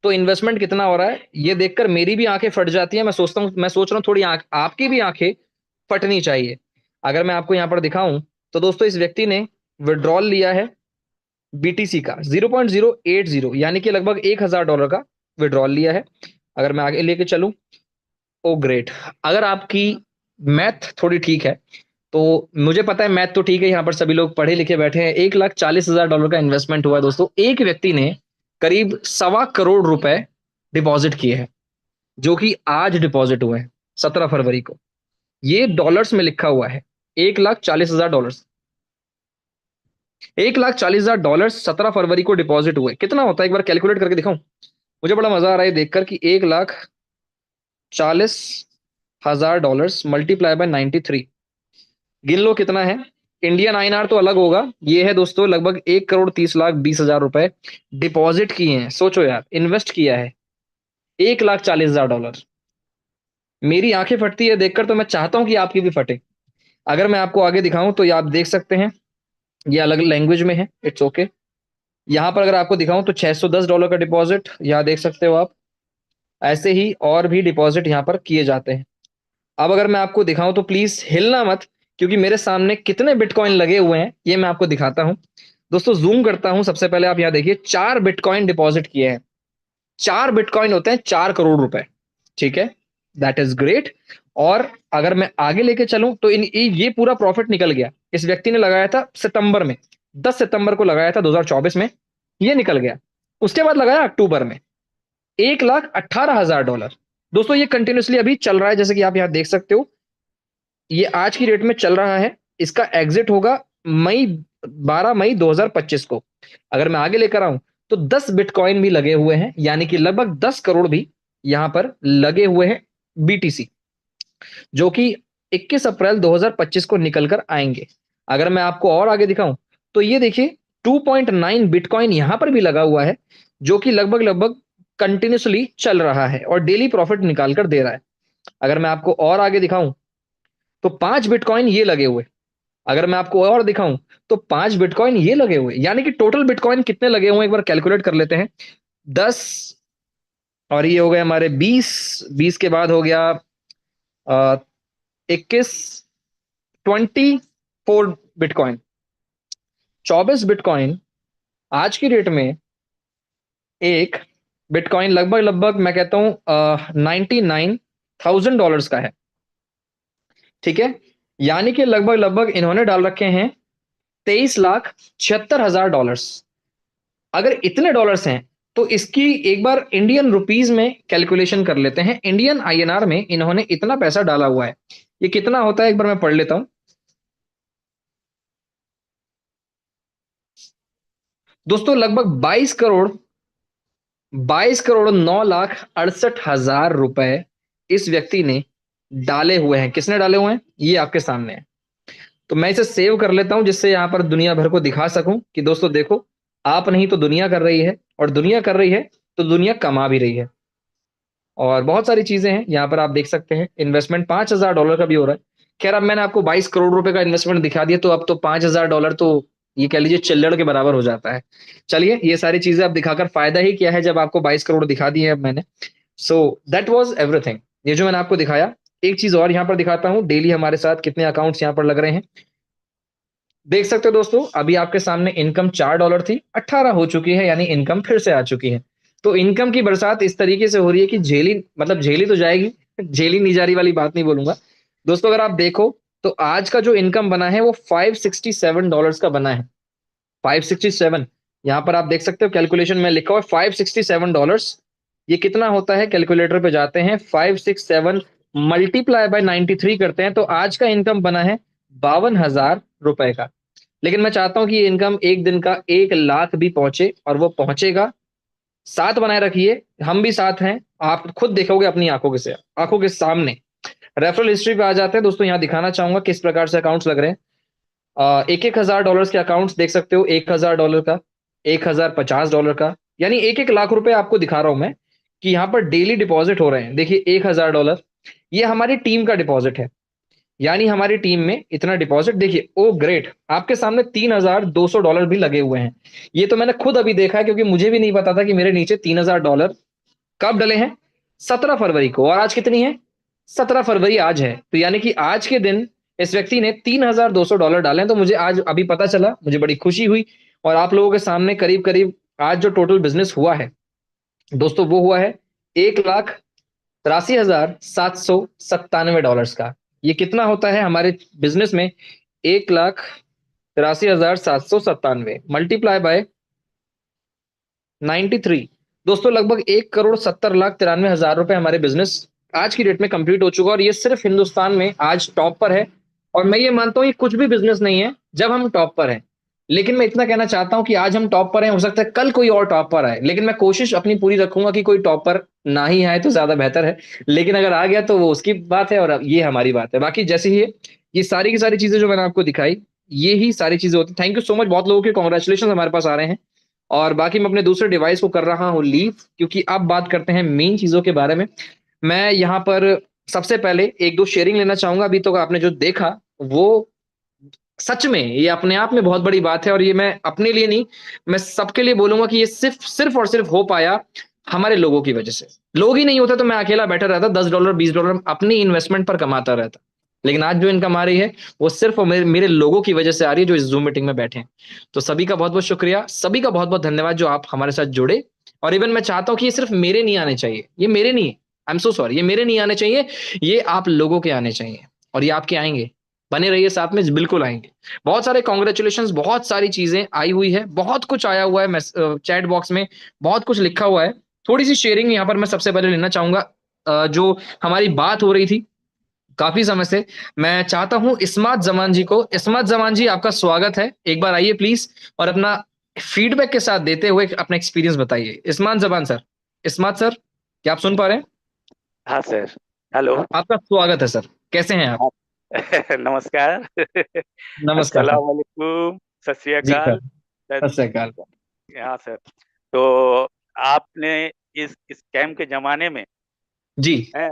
तो इन्वेस्टमेंट कितना हो रहा है ये देखकर मेरी भी आंखें फट जाती है। मैं सोचता हूँ, मैं सोच रहा हूँ थोड़ी आपकी भी आंखें फटनी चाहिए। अगर मैं आपको यहाँ पर दिखाऊं तो दोस्तों इस व्यक्ति ने विड्रॉल लिया है बीटीसी का 0.080, यानी कि लगभग $1,000 का विड्रॉल लिया है। अगर मैं आगे लेके चलूं, ओ ग्रेट, अगर आपकी मैथ थोड़ी ठीक है तो, मुझे पता है मैथ तो ठीक है, यहाँ पर सभी लोग पढ़े लिखे बैठे हैं, $1,40,000 का इन्वेस्टमेंट हुआ है दोस्तों। एक व्यक्ति ने करीब 1.25 करोड़ डिपॉजिट किए हैं, जो कि आज डिपॉजिट हुए हैं 17 फरवरी को। ये डॉलर्स में लिखा हुआ है, $1,40,000, $1,40,000 17 फरवरी को डिपॉजिट हुए। कितना होता है एक बार कैलकुलेट करके दिखाऊं? मुझे बड़ा मजा आ रहा है देखकर कि $1,40,000 मल्टीप्लाई बाय 93, गिन लो कितना है। इंडियन आईएनआर तो अलग होगा, ये है दोस्तों लगभग 1,30,20,000 रुपए डिपॉजिट किए हैं। सोचो यार, इन्वेस्ट किया है $1,40,000। मेरी आंखें फटती है देखकर, तो मैं चाहता हूं कि आपकी भी फटे। अगर मैं आपको आगे दिखाऊं तो ये आप देख सकते हैं, ये अलग लैंग्वेज में है, इट्स ओके। यहाँ पर अगर आपको दिखाऊं तो $610 का डिपॉजिट यहाँ देख सकते हो आप। ऐसे ही और भी डिपॉजिट यहाँ पर किए जाते हैं। अब अगर मैं आपको दिखाऊं तो प्लीज हिलना मत, क्योंकि मेरे सामने कितने बिटकॉइन लगे हुए हैं ये मैं आपको दिखाता हूं। दोस्तों जूम करता हूं, सबसे पहले आप यहाँ देखिए, 4 बिटकॉइन डिपॉजिट किए हैं। 4 बिटकॉइन होते हैं 4 करोड़ रुपए, ठीक है, दैट इज ग्रेट। और अगर मैं आगे लेके चलूं तो ये पूरा प्रॉफिट निकल गया। इस व्यक्ति ने लगाया था सितंबर में, 10 सितंबर को लगाया था 2024 में, ये निकल गया। उसके बाद लगाया अक्टूबर में $1,18,000। दोस्तों ये कंटिन्यूसली अभी चल रहा है, जैसे कि आप यहाँ देख सकते हो, ये आज की डेट में चल रहा है। इसका एग्जिट होगा 12 मई 2025 को। अगर मैं आगे लेकर आऊं तो 10 बिटकॉइन भी लगे हुए हैं, यानी कि लगभग 10 करोड़ भी यहां पर लगे हुए हैं बीटीसी, जो कि 21 अप्रैल 2025 को निकल कर आएंगे। अगर मैं आपको और आगे दिखाऊं तो ये देखिए 2.9 बिटकॉइन यहां पर भी लगा हुआ है, जो कि लगभग लगभग कंटिन्यूसली चल रहा है और डेली प्रॉफिट निकाल कर दे रहा है। अगर मैं आपको और आगे दिखाऊं तो 5 बिटकॉइन ये लगे हुए, अगर मैं आपको और दिखाऊं तो 5 बिटकॉइन ये लगे हुए, यानी कि टोटल बिटकॉइन कितने लगे हुए हैं एक बार कैलकुलेट कर लेते हैं। 10, और ये हो गए हमारे 20, 20 के बाद हो गया 21, 24 बिटकॉइन, 24 बिटकॉइन आज की डेट में एक बिटकॉइन लगभग लगभग मैं कहता हूं $99,000 का है। ठीक है, यानी कि लगभग लगभग इन्होंने डाल रखे हैं $23,76,000। अगर इतने डॉलर्स हैं तो इसकी एक बार इंडियन रुपीज में कैलकुलेशन कर लेते हैं। इंडियन आईएनआर में इन्होंने इतना पैसा डाला हुआ है, ये कितना होता है एक बार मैं पढ़ लेता हूं। दोस्तों लगभग 22,09,68,000 रुपए इस व्यक्ति ने डाले हुए हैं। किसने डाले हुए हैं, ये आपके सामने है। तो मैं इसे सेव कर लेता हूं जिससे यहां पर दुनिया भर को दिखा सकूं कि दोस्तों देखो, आप नहीं तो दुनिया कर रही है, और दुनिया कर रही है तो दुनिया कमा भी रही है। और बहुत सारी चीजें हैं यहाँ पर आप देख सकते हैं। इन्वेस्टमेंट $5,000 का भी हो रहा है। खैर अब मैंने आपको 22 करोड़ रुपए का इन्वेस्टमेंट दिखा दिया, तो अब तो $5,000 तो ये कह लीजिए चिल्लड़ के बराबर हो जाता है। चलिए, ये सारी चीजें अब दिखाकर फायदा ही क्या है जब आपको 22 करोड़ दिखा दिए अब मैंने। सो दैट वॉज एवरीथिंग, ये जो मैंने आपको दिखाया। एक चीज और यहाँ पर दिखाता हूँ, डेली हमारे साथ कितने अकाउंट्स यहाँ पर लग रहे हैं। देख सकते हो दोस्तों, अभी आपके सामने इनकम $4 थी, 18 हो चुकी है, यानी इनकम फिर से आ चुकी है। तो इनकम की बरसात इस तरीके से हो रही है कि झेली, मतलब झेली तो जाएगी, झेली नहीं जा रही वाली बात नहीं बोलूंगा। दोस्तों अगर आप देखो तो आज का जो इनकम बना है वो $567 का बना है। 567, यहाँ पर आप देख सकते हो कैलकुलेशन में लिखा हुआ है $567। ये कितना होता है, कैलकुलेटर पे जाते हैं, 567 मल्टीप्लाई बाय 93 करते हैं, तो आज का इनकम बना है ₹52,000 का। लेकिन मैं चाहता हूं कि ये इनकम एक दिन का 1 लाख भी पहुंचे, और वो पहुंचेगा। साथ बनाए रखिए, हम भी साथ हैं, आप खुद देखोगे अपनी आंखों के से, आंखों के सामने। रेफरल हिस्ट्री पे आ जाते हैं दोस्तों, यहाँ दिखाना चाहूंगा किस प्रकार से अकाउंट्स लग रहे हैं। एक एक हजार डॉलर के अकाउंट्स देख सकते हो, $1,000 का, $1,050 का, यानी 1-1 लाख रुपए आपको दिखा रहा हूं मैं कि यहाँ पर डेली डिपॉजिट हो रहे हैं। देखिए $1,000, ये हमारी टीम का डिपॉजिट है, यानी हमारी टीम में इतना डिपॉजिट। देखिए ओ ग्रेट, आपके सामने $3,200 भी लगे हुए हैं। ये तो मैंने खुद अभी देखा है, क्योंकि मुझे भी नहीं पता था कि मेरे नीचे $3,000 कब डले हैं। 17 फरवरी को, और आज कितनी है, 17 फरवरी आज है। तो यानी कि आज के दिन इस व्यक्ति ने $3,200 डाले हैं। तो मुझे आज अभी पता चला, मुझे बड़ी खुशी हुई। और आप लोगों के सामने करीब करीब आज जो टोटल बिजनेस हुआ है दोस्तों, वो हुआ है $1,83,797 का। ये कितना होता है हमारे बिजनेस में, 1,83,797 मल्टीप्लाई बाय 93। दोस्तों लगभग 1,70,93,000 रुपए हमारे बिजनेस आज की डेट में कंप्लीट हो चुका है, और ये सिर्फ हिंदुस्तान में आज टॉप पर है। और मैं ये मानता हूँ ये कुछ भी बिजनेस नहीं है जब हम टॉप पर हैं। लेकिन मैं इतना कहना चाहता हूं कि आज हम टॉप पर हैं, हो सकता है कल कोई और टॉप पर आए, लेकिन मैं कोशिश अपनी पूरी रखूंगा कि कोई टॉप पर ना ही आए तो ज्यादा बेहतर है। लेकिन अगर आ गया तो वो उसकी बात है, और अब ये हमारी बात है। बाकी जैसे ही ये सारी की सारी चीजें जो मैंने आपको दिखाई, ये ही सारी चीजें होती। थैंक यू सो मच, बहुत लोगों के कॉन्ग्रेचुलेशन हमारे पास आ रहे हैं। और बाकी मैं अपने दूसरे डिवाइस को कर रहा हूँ लीव, क्योंकि अब बात करते हैं मेन चीजों के बारे में। मैं यहाँ पर सबसे पहले एक दो शेयरिंग लेना चाहूंगा। अभी तो आपने जो देखा वो सच में ये अपने आप में बहुत बड़ी बात है, और ये मैं अपने लिए नहीं, मैं सबके लिए बोलूंगा कि ये सिर्फ सिर्फ और सिर्फ हो पाया हमारे लोगों की वजह से। लोग ही नहीं होते तो मैं अकेला बैठा रहता, $10 $20 अपनी इन्वेस्टमेंट पर कमाता रहता। लेकिन आज जो इनकम आ रही है वो सिर्फ और मेरे लोगों की वजह से आ रही है, जो इस जूम मीटिंग में बैठे हैं। तो सभी का बहुत बहुत शुक्रिया, सभी का बहुत बहुत धन्यवाद जो आप हमारे साथ जुड़े। और इवन मैं चाहता हूं कि ये सिर्फ मेरे नहीं आने चाहिए, ये मेरे नहीं, आई एम सो सॉरी, ये मेरे नहीं आने चाहिए, ये आप लोगों के आने चाहिए, और ये आपके आएंगे। बने रहिए साथ में, बिल्कुल आएंगे। बहुत सारे कॉन्ग्रेचुलेशन, बहुत सारी चीजें आई हुई है, बहुत कुछ आया हुआ है चैट बॉक्स में, बहुत कुछ लिखा हुआ है। थोड़ी सी शेयरिंग यहाँ पर मैं सबसे पहले लेना चाहूंगा। जो हमारी बात हो रही थी काफी समय से, मैं चाहता हूं इस्मात जमान जी को, इस्मात जमान जी आपका स्वागत है, एक बार आइए प्लीज, और अपना फीडबैक के साथ देते हुए अपना एक्सपीरियंस बताइए। इस्मात जमान सर, इस्मात सर, क्या आप सुन पा रहे हैं? हाँ सर। हेलो। आपका स्वागत है सर, कैसे हैं आप? हाँ। नमस्कार। नमस्कार सर। अस्सलाम वालेकुम, सत श्री जी सर, अकाल सर। सत श्री अकाल। हाँ सर। तो आपने इस स्कैम के जमाने में जी हैं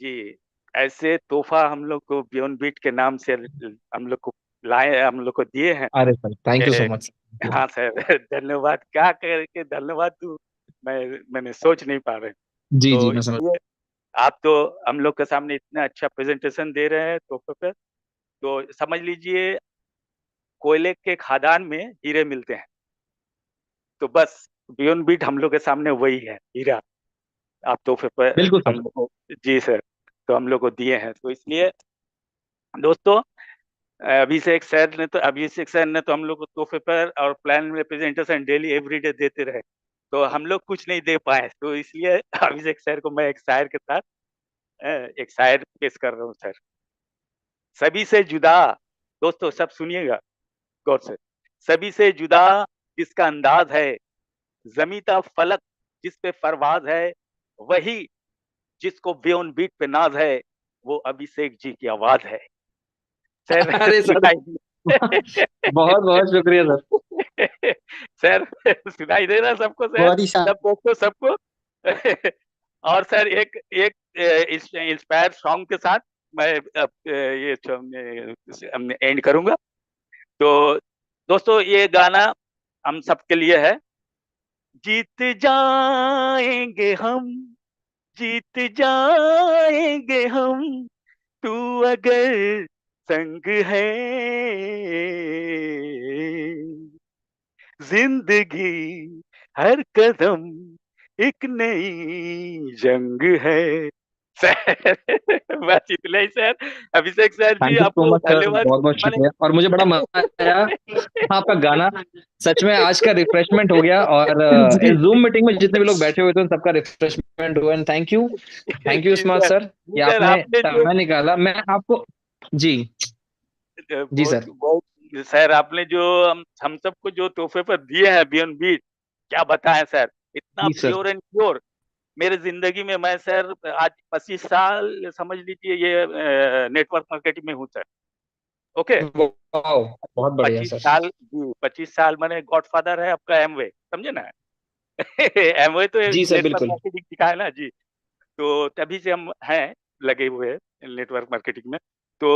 जी, ऐसे तोहफा हम लोग को बियॉन्ड बीट के नाम से हम लोग को लाए, हम लोग को दिए हैं। अरे sir, thank you so A, much. हाँ सर, धन्यवाद, क्या करके धन्यवाद दूं, मैंने सोच नहीं पा रहे। जी जी, तो मैं समझ। इसलिए आप तो हम लोग के सामने इतना अच्छा प्रेजेंटेशन दे रहे हैं तोहफे पे, तो समझ लीजिए कोयले के खदान में हीरे मिलते हैं, तो बस बियॉन्ड बीट हम लोग के सामने वही है हीरा। आप तोहफे पर बिल्कुल हम सर। लोग को, जी सर, तो हम लोग को दिए हैं, तो इसलिए दोस्तों, अभिषेक सर ने तो हम लोग को तोहफे पर और प्लान में प्रेजेंटेशन डेली एवरीडे देते रहे, तो हम लोग कुछ नहीं दे पाए, तो इसलिए अभिषेक सर को मैं एक शायर के साथ एक शायर पेश कर रहा हूँ सर। सभी से जुदा, दोस्तों सब सुनिएगा गौर से। सभी से जुदा जिसका अंदाज है, ज़मीं फलक जिस पे परवाज़ है, वही जिसको बियॉन्ड बीट पे नाज है, वो अभिषेक जी की आवाज़ है। सर अरे सर, सुनाई बहुत बहुत शुक्रिया सर। सर सुनाई दे रहा है सबको सर? बहुत ही शानदार। सब दोस्तों सबको? और सर एक एक इंस्पायर सॉन्ग के साथ मैं अब ये एंड करूंगा। तो दोस्तों ये गाना हम सबके लिए है। जीत जाएंगे हम, जीत जाएंगे हम, तू अगर संग है, जिंदगी हर कदम एक नई जंग है। सर बस इतना ही sir. Abhishek sir ji thank you so आपको मच सर, धन्यवाद। बहुत बहुत मैंने शुक्रिया, और मुझे बड़ा मजा आया आपका गाना। सच में आज का रिफ्रेशमेंट हो गया, और जी इस जूम मीटिंग में जितने भी लोग बैठे हुए थे उन सबका रिफ्रेशमेंट हुआ। And thank you smart sir ji कि सर आपने आपने जो समय निकाला। मैं आपको जी जी बहुत सर। बहुत सर आपने जो हम सबको जो तोहफे पर दिए हैं बियॉन्ड बीट, क्या बताएं सर, इतना जी सर। Pure and pure. मेरे जिंदगी में मैं सर आज 25 साल समझ लीजिए ये नेटवर्क मार्केटिंग में हूँ सर। ओके, वाओ, बहुत बढ़िया 25 सर। साल जी, 25 साल मैंने गॉडफादर है आपका एमवे, समझे ना? एमवे तो जी सर, नेटवर्क बिल्कुल। मार्केटिंग सिखाया ना जी, तो तभी से हम हैं लगे हुए हैं नेटवर्क मार्केटिंग में। तो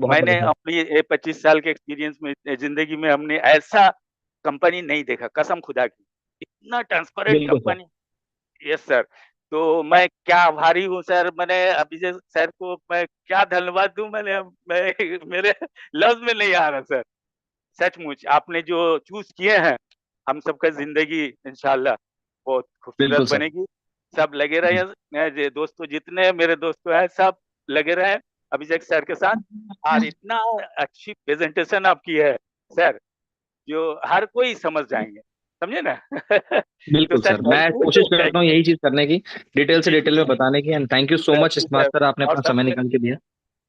बहुत मैंने बढ़िया सर। अपनी ये 25 साल के एक्सपीरियंस में जिंदगी में हमने ऐसा कंपनी नहीं देखा, कसम खुदा की, इतना ट्रांसपेरेंट बिल्कुल सर। कंपनी। Yes sir. तो मैं क्या आभारी हूँ सर, मैंने अभिषेक सर को मैं क्या धन्यवाद दूं, मैं मेरे लफ्ज में नहीं आ रहा सर। सचमुच आपने जो चूज किए हैं, हम सबका जिंदगी इंशाल्लाह बहुत खूबसूरत बिल्कुल सर। बनेगी। सब लगे रहे, जी। मेरे दोस्तों जितने मेरे दोस्तों हैं सब लगे रहे अभिषेक सर के साथ। और इतना अच्छी प्रेजेंटेशन आपकी है सर, जो हर कोई समझ जाएंगे, समझे ना? तो बिल्कुल सर सर, मैं थैंक कोशिश यू, करता हूँ यही चीज करने की, डिटेल से जी डिटेल में बताने की। And thank you so much ji smart sir. Sir, आपने और अपना समय सबसे निकाल के दिया।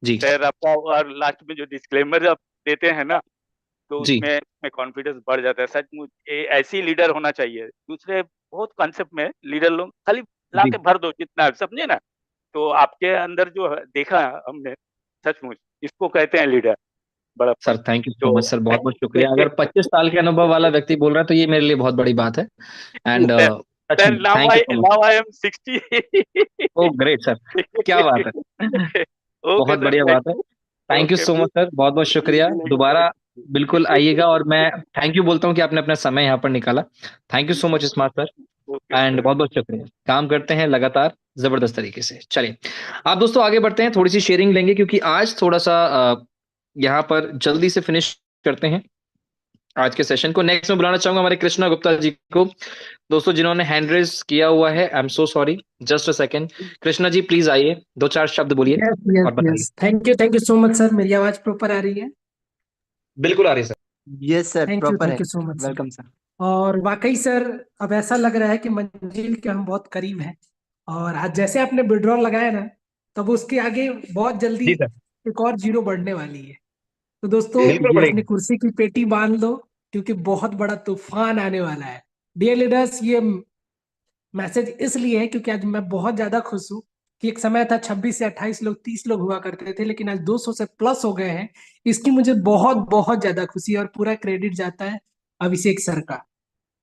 जी सर आपका, और लास्ट में जो डिस्क्लेमर आप देते हैं ना, तो जी। उसमें कॉन्फिडेंस बढ़ जाता है। सचमुच ऐसी लीडर होना चाहिए। दूसरे बहुत कॉन्सेप्ट में लीडर लोग खाली ला जी के भर दो जितना, समझे ना? तो आपके अंदर जो देखा हमने, सचमुच इसको कहते हैं लीडर, बड़प्पन। सर, थैंक यू सो तो मच सर, बहुत बहुत शुक्रिया। अगर 25 साल के अनुभव वाला व्यक्ति बोल रहा है तो ये मेरे लिए बहुत बड़ी बात है। एंड सच सर में thank you so much. Now I am 60। Oh great sir, क्या बात है। ओके बहुत सर, बढ़िया थैंक बात है। You. Thank you okay, so much sir, बहुत बहुत फिर शुक्रिया। मिलेंगे दोबारा बिल्कुल सर। आइएगा, और मैं थैंक यू बोलता हूँ कि आपने अपना समय यहाँ पर निकाला। Thank you so much smart sir. Okay and sir. बहुत बहुत शुक्रिया। काम करते हैं लगातार जबरदस्त तरीके से। चलिए आप दोस्तों आगे बढ़ते हैं, थोड़ी सी शेयरिंग लेंगे क्योंकि आज थोड़ा सा यहाँ पर जल्दी से फिनिश करते हैं आज के सेशन को। नेक्स्ट में बुलाना चाहूंगा हमारे कृष्णा गुप्ता जी को, दोस्तों जिन्होंने हैंड रेज किया हुआ है। I am so sorry, just a second. Krishna ji please आइए, दो चार शब्द बोलिए यस यस और बताइए। Yes, thank you so much sir. मेरी आवाज प्रॉपर आ रही है? बिल्कुल आ रही है sir. Yes sir, proper thank है। You so much sir. Welcome sir. और वाकई सर, अब ऐसा लग रहा है कि मंजिल के हम बहुत करीब हैं। और आज जैसे आपने विड्रॉल लगाया ना, तब उसके आगे बहुत जल्दी जी सर। एक और जीरो बढ़ने वाली है। तो दोस्तों, बिल्कुल यस अपनी बढ़ेगी। कुर्सी की पेटी बांध लो, क्योंकि बहुत बड़ा तूफान आने वाला है। डियर लीडर्स, ये मैसेज इसलिए है क्योंकि आज मैं बहुत ज्यादा खुश हूँ कि एक समय था 26 से 28 लोग, 30 लोग हुआ करते थे, लेकिन आज 200 से प्लस हो गए हैं। इसकी मुझे बहुत बहुत ज्यादा खुशी है, और पूरा क्रेडिट जाता है अभिषेक सर का।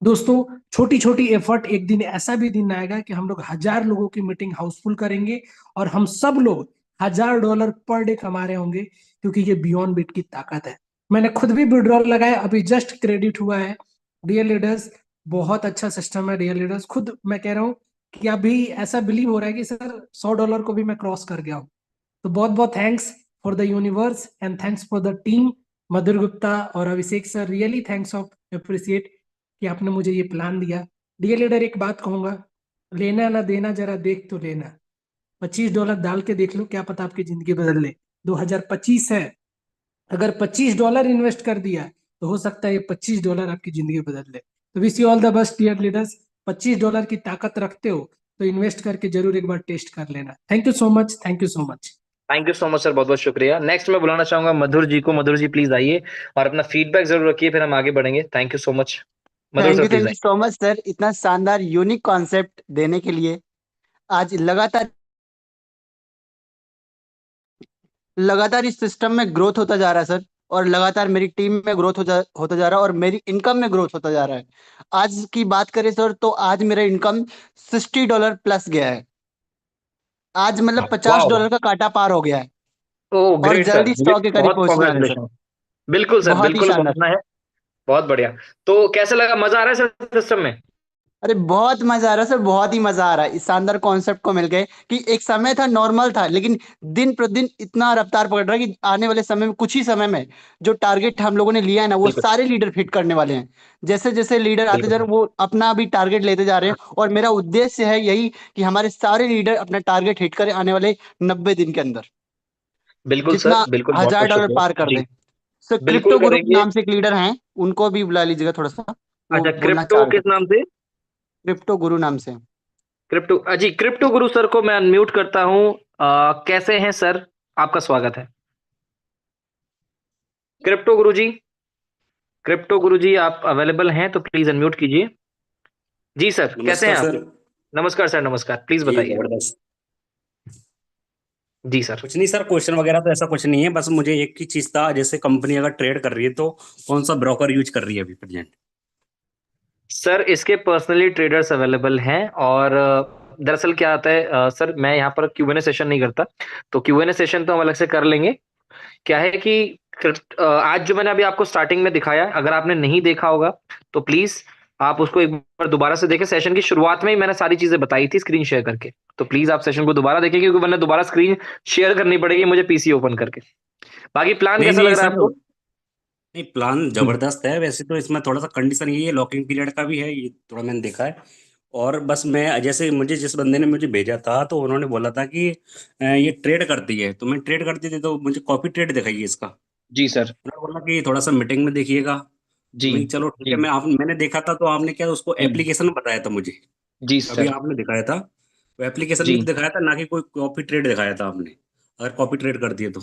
दोस्तों, छोटी छोटी एफर्ट, एक दिन ऐसा भी दिन आएगा कि हम लोग 1000 लोगों की मीटिंग हाउसफुल करेंगे, और हम सब लोग $1000 पर डे कमा रहे होंगे, क्योंकि ये बियॉन्ड बिट की ताकत है। मैंने खुद भी विड्रॉल लगाया, अभी जस्ट क्रेडिट हुआ है। डियर लीडर्स, बहुत अच्छा सिस्टम है डियर लीडर्स। खुद मैं कह रहा हूँ कि अभी ऐसा बिलीव हो रहा है कि सर $100 को भी मैं क्रॉस कर गया हूँ। तो बहुत बहुत thanks for the universe and thanks for the team. Madhur Gupta और Abhishek sir, really thanks of appreciate कि आपने मुझे ये प्लान दिया। डियर लीडर, एक बात कहूंगा, लेना ना देना जरा देख तो लेना। $25 डाल के देख लो, क्या पता आपकी जिंदगी बदल ले। 2025 है, अगर $25 इन्वेस्ट कर दिया तो हो सकता है ये $25 आपकी जिंदगी बदल ले। तो wish you all the best dear leaders. $25 की ताकत रखते हो तो इन्वेस्ट करके जरूर एक बार टेस्ट कर लेना। Thank you so much, thank you so much. Thank you so much sir, बहुत बहुत शुक्रिया। नेक्स्ट मैं बुलाना चाहूंगा मधुर जी को। मधुर जी प्लीज आइए और अपना फीडबैक जरूर रखिए, फिर हम आगे बढ़ेंगे। Thank you so much. Madhur sir please thank you आइए। सो मच सर, इतना शानदार यूनिक कॉन्सेप्ट देने के लिए। आज लगातार इस सिस्टम में ग्रोथ होता जा रहा है सर, और लगातार मेरी टीम में ग्रोथ होता जा रहा है, और मेरी इनकम में ग्रोथ होता जा रहा है। आज की बात करें सर, तो आज मेरा इनकम $60 प्लस गया है। आज मतलब पचास वाओ। डॉलर का कांटा पार हो गया है, ओह और ग्रेट सर, जल्दी ये 100 के करीब बहुत पहुंचने वाला है सर। कॉन्ग्रेचुलेशन। बिल्कुल सर, बहुत ही बिल्कुल शानदार। पहुंचना है। बहुत बढ़िया। तो कैसे लगा, मजा आ रहा है सर सिस्टम में? अरे बहुत मजा आ रहा है सर, बहुत ही मजा आ रहा है। इस शानदार कॉन्सेप्ट को मिल गए कि एक समय था, नॉर्मल था, लेकिन दिन प्रतिदिन इतना रफ्तार पकड़ रहा है कि आने वाले समय में, कुछ ही समय में, जो टारगेट हम लोगों ने लिया है ना, वो बिल्कुल सारे लीडर हिट करने वाले हैं। जैसे जैसे लीडर आते जा बिल्कुल रहे हैं, वो अपना भी टारगेट लेते जा रहे हैं, और मेरा उद्देश्य है यही कि हमारे सारे लीडर अपना टारगेट हिट करें आने वाले 90 दिन के अंदर, बिल्कुल जितना सर, बिल्कुल, बहुत बहुत $1000 शुक्रिया पार कर जी। दें। सर, बिल्कुल क्रिप्टो ग्रुप करेंगे। नाम से एक लीडर हैं, उनको भी बुला लीजिएगा थोड़ा सा, वो अच्छा, बोलना क्रिप्टो चाह रहे थे किस कुछ। नाम से? क्रिप्टो गुरु नाम से। क्रिप्टो जी, क्रिप्टो गुरु सर को मैं अनम्यूट करता हूँ। कैसे हैं सर? आपका स्वागत है। क्रिप्टो गुरु जी, क्रिप्टो गुरु जी आप अवेलेबल हैं तो प्लीज अनम्यूट कीजिए। जी सर, कैसे हैं नमस्कार आप? सर। नमस्कार सर, नमस्कार, प्लीज जी बताइए। जबरदस्त। जी सर। कुछ नहीं सर, क्वेश्चन वगैरह तो ऐसा कुछ नहीं है, बस मुझे एक ही चीज था, जैसे कंपनी अगर ट्रेड कर रही है तो कौन सा ब्रोकर यूज कर रही है अभी प्रेजेंट? सर इसके पर्सनली ट्रेडर्स अवेलेबल हैं, और दरअसल क्या आता है सर, मैं यहाँ पर क्यूएनए सेशन नहीं करता, तो क्यूएनए सेशन तो हम अलग से कर लेंगे। क्या है कि आज जो मैंने अभी आपको स्टार्टिंग में दिखाया, अगर आपने नहीं देखा होगा तो प्लीज आप उसको एक बार दोबारा से देखें। सेशन की शुरुआत में ही मैंने सारी चीजें बताई थी स्क्रीन शेयर करके, तो प्लीज आप सेशन को दोबारा देखें, क्योंकि वरना दोबारा स्क्रीन शेयर करनी पड़ेगी मुझे पीसी ओपन करके। बाकी प्लान नहीं कैसा नहीं लग रहा है सर, आपको? नहीं प्लान हम्म, जबरदस्त है। वैसे तो इसमें थोड़ा सा कंडीशन ये है, लॉकिंग पीरियड का भी है, ये थोड़ा मैंने देखा है। और बस मैं जैसे, मुझे जिस बंदे ने मुझे भेजा था तो उन्होंने बोला था कि ये ट्रेड करती है, तो मैं ट्रेड करती थी, तो मुझे कॉपी ट्रेड दिखाइए इसका। जी सर। उन्होंने बोला कि थोड़ा सा मीटिंग में देखिएगा। जी तो मैं चलो ठीक जी। है, मैंने देखा था, तो आपने क्या उसको हम्म, एप्लीकेशन में बताया था मुझे, जी अभी सर। आपने दिखाया था, वो एप्लीकेशन जी में दिखाया था ना, कि कोई कॉपी ट्रेड दिखाया था आपने। अगर कॉपी ट्रेड कर दिए तो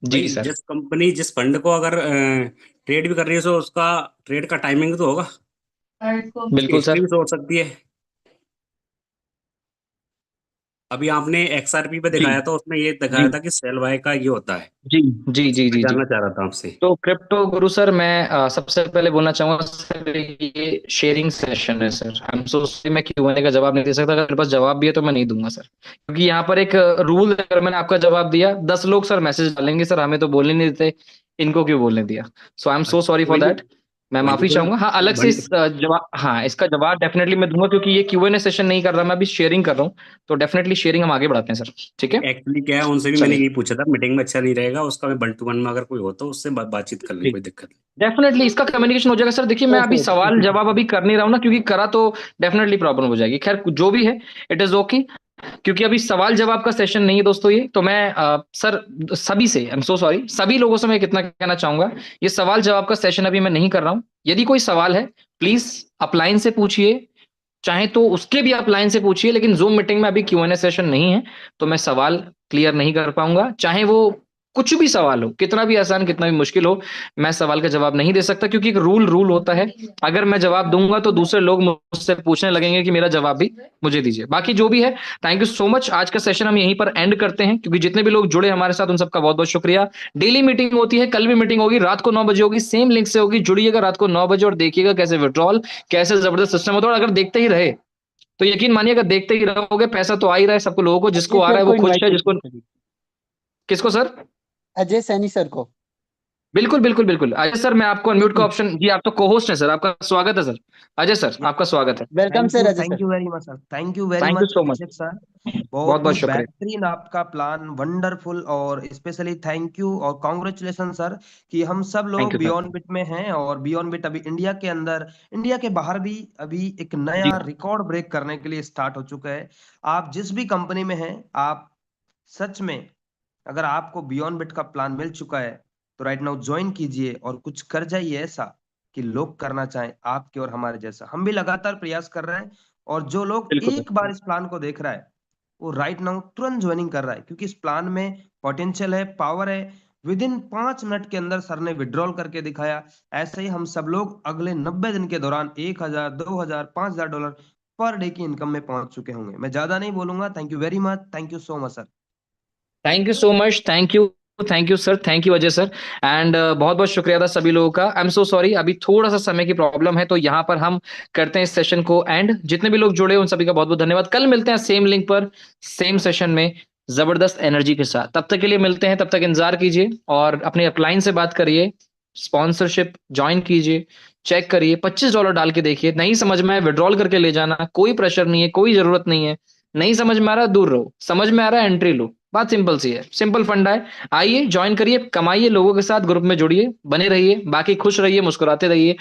जी भाई, सर। जिस कंपनी जिस फंड को अगर ट्रेड भी कर रही है, तो उसका ट्रेड का टाइमिंग तो होगा, उसकी बिल्कुल हिस्ट्री सर। भी तो हो सकती है। अभी आपने एक्सआरपी पे जी दिखाया था, उसमें ये दिखाया जी था कि सेल बाय का ये होता है। जी जी इसी जी पे जी जी। जानना चाह रहा था आपसे। तो क्रिप्टो गुरु सर, मैं सबसे पहले बोलना चाहूंगा सर, ये शेयरिंग सेशन है sir. I am so sorry, मैं क्यूएनए का जवाब नहीं दे सकता। अगर मेरे पास जवाब भी है तो मैं नहीं दूंगा सर, क्योंकि यहाँ पर एक रूल है, अगर मैंने आपका जवाब दिया 10 लोग सर मैसेज डालेंगे सर, हमें तो बोलने नहीं देते, इनको क्यों बोलने दिया। So I am so sorry for वही तो दैट। मैं वही तो माफी फिर चाहूंगा। हाँ, अलग से इस जवाब, हाँ इसका जवाब डेफिनेटली मैं दूंगा, क्योंकि ये क्यूएनए सेशन नहीं कर रहा, मैं अभी शेयरिंग कर रहा हूँ। तो डेफिनेटली शेयरिंग हम आगे बढ़ाते हैं सर। ठीक है, एक्चुअली क्या है, उनसे भी मैंने चलिए। यही पूछा था, मीटिंग में अच्छा नहीं रहेगा उसका, मैं 1 to 1 में अगर कोई हो तो उससे बातचीत कर लें, कोई दिक्कत डेफिनेटली इसका कम्युनिकेशन हो जाएगा सर। देखिए, मैं नहीं। अभी ओके ओके, सवाल ठीक है। जवाब अभी कर नहीं रहा हूँ ना, क्योंकि करा तो डेफिनेटली प्रॉब्लम हो जाएगी। खैर जो भी है, इट इज ओके, क्योंकि अभी सवाल जवाब का सेशन नहीं है दोस्तों ये। तो मैं सर सभी से, आई एम सो सॉरी, सभी लोगों से मैं कितना कहना चाहूंगा, ये सवाल जवाब का सेशन अभी मैं नहीं कर रहा हूँ। यदि कोई सवाल है प्लीज अपलाइन से पूछिए, चाहे तो उसके भी अपलाइन से पूछिए, लेकिन जूम मीटिंग में अभी क्यूएनए सेशन नहीं है, तो मैं सवाल क्लियर नहीं कर पाऊंगा, चाहे वो कुछ भी सवाल हो, कितना भी आसान कितना भी मुश्किल हो। मैं सवाल का जवाब नहीं दे सकता, क्योंकि एक रूल होता है। अगर मैं जवाब दूंगा तो दूसरे लोग मुझसे पूछने लगेंगे कि मेरा जवाब भी मुझे दीजिए। बाकी जो भी है, थैंक यू सो मच। आज का सेशन हम यहीं पर एंड करते हैं, क्योंकि जितने भी लोग जुड़े हमारे साथ उन सबका बहुत बहुत शुक्रिया। डेली मीटिंग होती है, कल भी मीटिंग होगी, रात को 9 बजे होगी, सेम लिंक से होगी। जुड़िएगा रात को 9 बजे और देखिएगा कैसे विड्रॉल, कैसे जबरदस्त सिस्टम होता है। और अगर देखते ही रहे तो यकीन मानिए, अगर देखते ही रहोगे, पैसा तो आ ही रहा है सबको, लोगों को अजय जिसको आ रहा सर है को वो खुश इनवाइट है, कर जिसको, दीजिए। किसको सर? अजय सैनी सर को। बिल्कुल बिल्कुल बिल्कुल। अजय सर, मैं आपको अनम्यूट का ऑप्शन जी, आप तो को होस्ट है सर, आपका स्वागत है सर। अजय सर, आपका स्वागत है। Welcome sir, Ajay thank sir. You very much sir, thank you very thank you much so much. Abhishek sir. बहुत बहुत ही बहुत शुक्रिया। बेहतरीन आपका प्लान, वंडरफुल, और स्पेशली थैंक यू और कॉन्ग्रेचुलेशन सर कि हम सब थैंक लोग यू सर। बियॉन्ड बिट में हैं, और बियॉन्ड बिट अभी इंडिया के अंदर, इंडिया के बाहर भी अभी एक जी नया रिकॉर्ड ब्रेक करने के लिए स्टार्ट हो चुका है। आप जिस भी कंपनी में हैं, आप सच में, अगर आपको बियॉन्ड बिट का प्लान मिल चुका है तो राइट नाउ ज्वाइन कीजिए और कुछ कर जाइए ऐसा कि लोग करना चाहें आपके और हमारे जैसा। हम भी लगातार प्रयास कर रहे हैं, और जो लोग बिल्कुल एक बार इस प्लान को देख रहा है वो राइट नाउ तुरंत ज्वाइनिंग कर रहा है, क्योंकि इस प्लान में पोटेंशियल है, पावर है। विद इन 5 मिनट के अंदर सर ने विड्रॉल करके दिखाया। ऐसे ही हम सब लोग अगले 90 दिन के दौरान 1,000, 2,000, $5,000 पर डे की इनकम में पहुंच चुके होंगे। मैं ज्यादा नहीं बोलूंगा। Thank you very much, thank you so much sir. Thank you so much. Thank you sir, thank you Ajay sir. And बहुत बहुत शुक्रिया था सभी लोगों का। आई एम सो सॉरी, अभी थोड़ा सा समय की प्रॉब्लम है, तो यहाँ पर हम करते हैं इस सेशन को एंड। जितने भी लोग जुड़े उन सभी का बहुत बहुत धन्यवाद। कल मिलते हैं सेम लिंक पर, सेम सेशन में, जबरदस्त एनर्जी के साथ। तब तक के लिए मिलते हैं, तब तक इंतजार कीजिए और अपने अपलाइन से बात करिए, स्पॉन्सरशिप ज्वाइन कीजिए, चेक करिए, $25 डाल के देखिए। नहीं समझ में आए विड्रॉल करके ले जाना, कोई प्रेशर नहीं है, कोई जरूरत नहीं है। नहीं समझ में आ रहा दूर रहो, समझ में आ रहा है एंट्री लो। बात सिंपल सी है, सिंपल फंडा है। आइए, ज्वाइन करिए, कमाइए, लोगों के साथ ग्रुप में जुड़िए, बने रहिए, बाकी खुश रहिए, मुस्कुराते रहिए।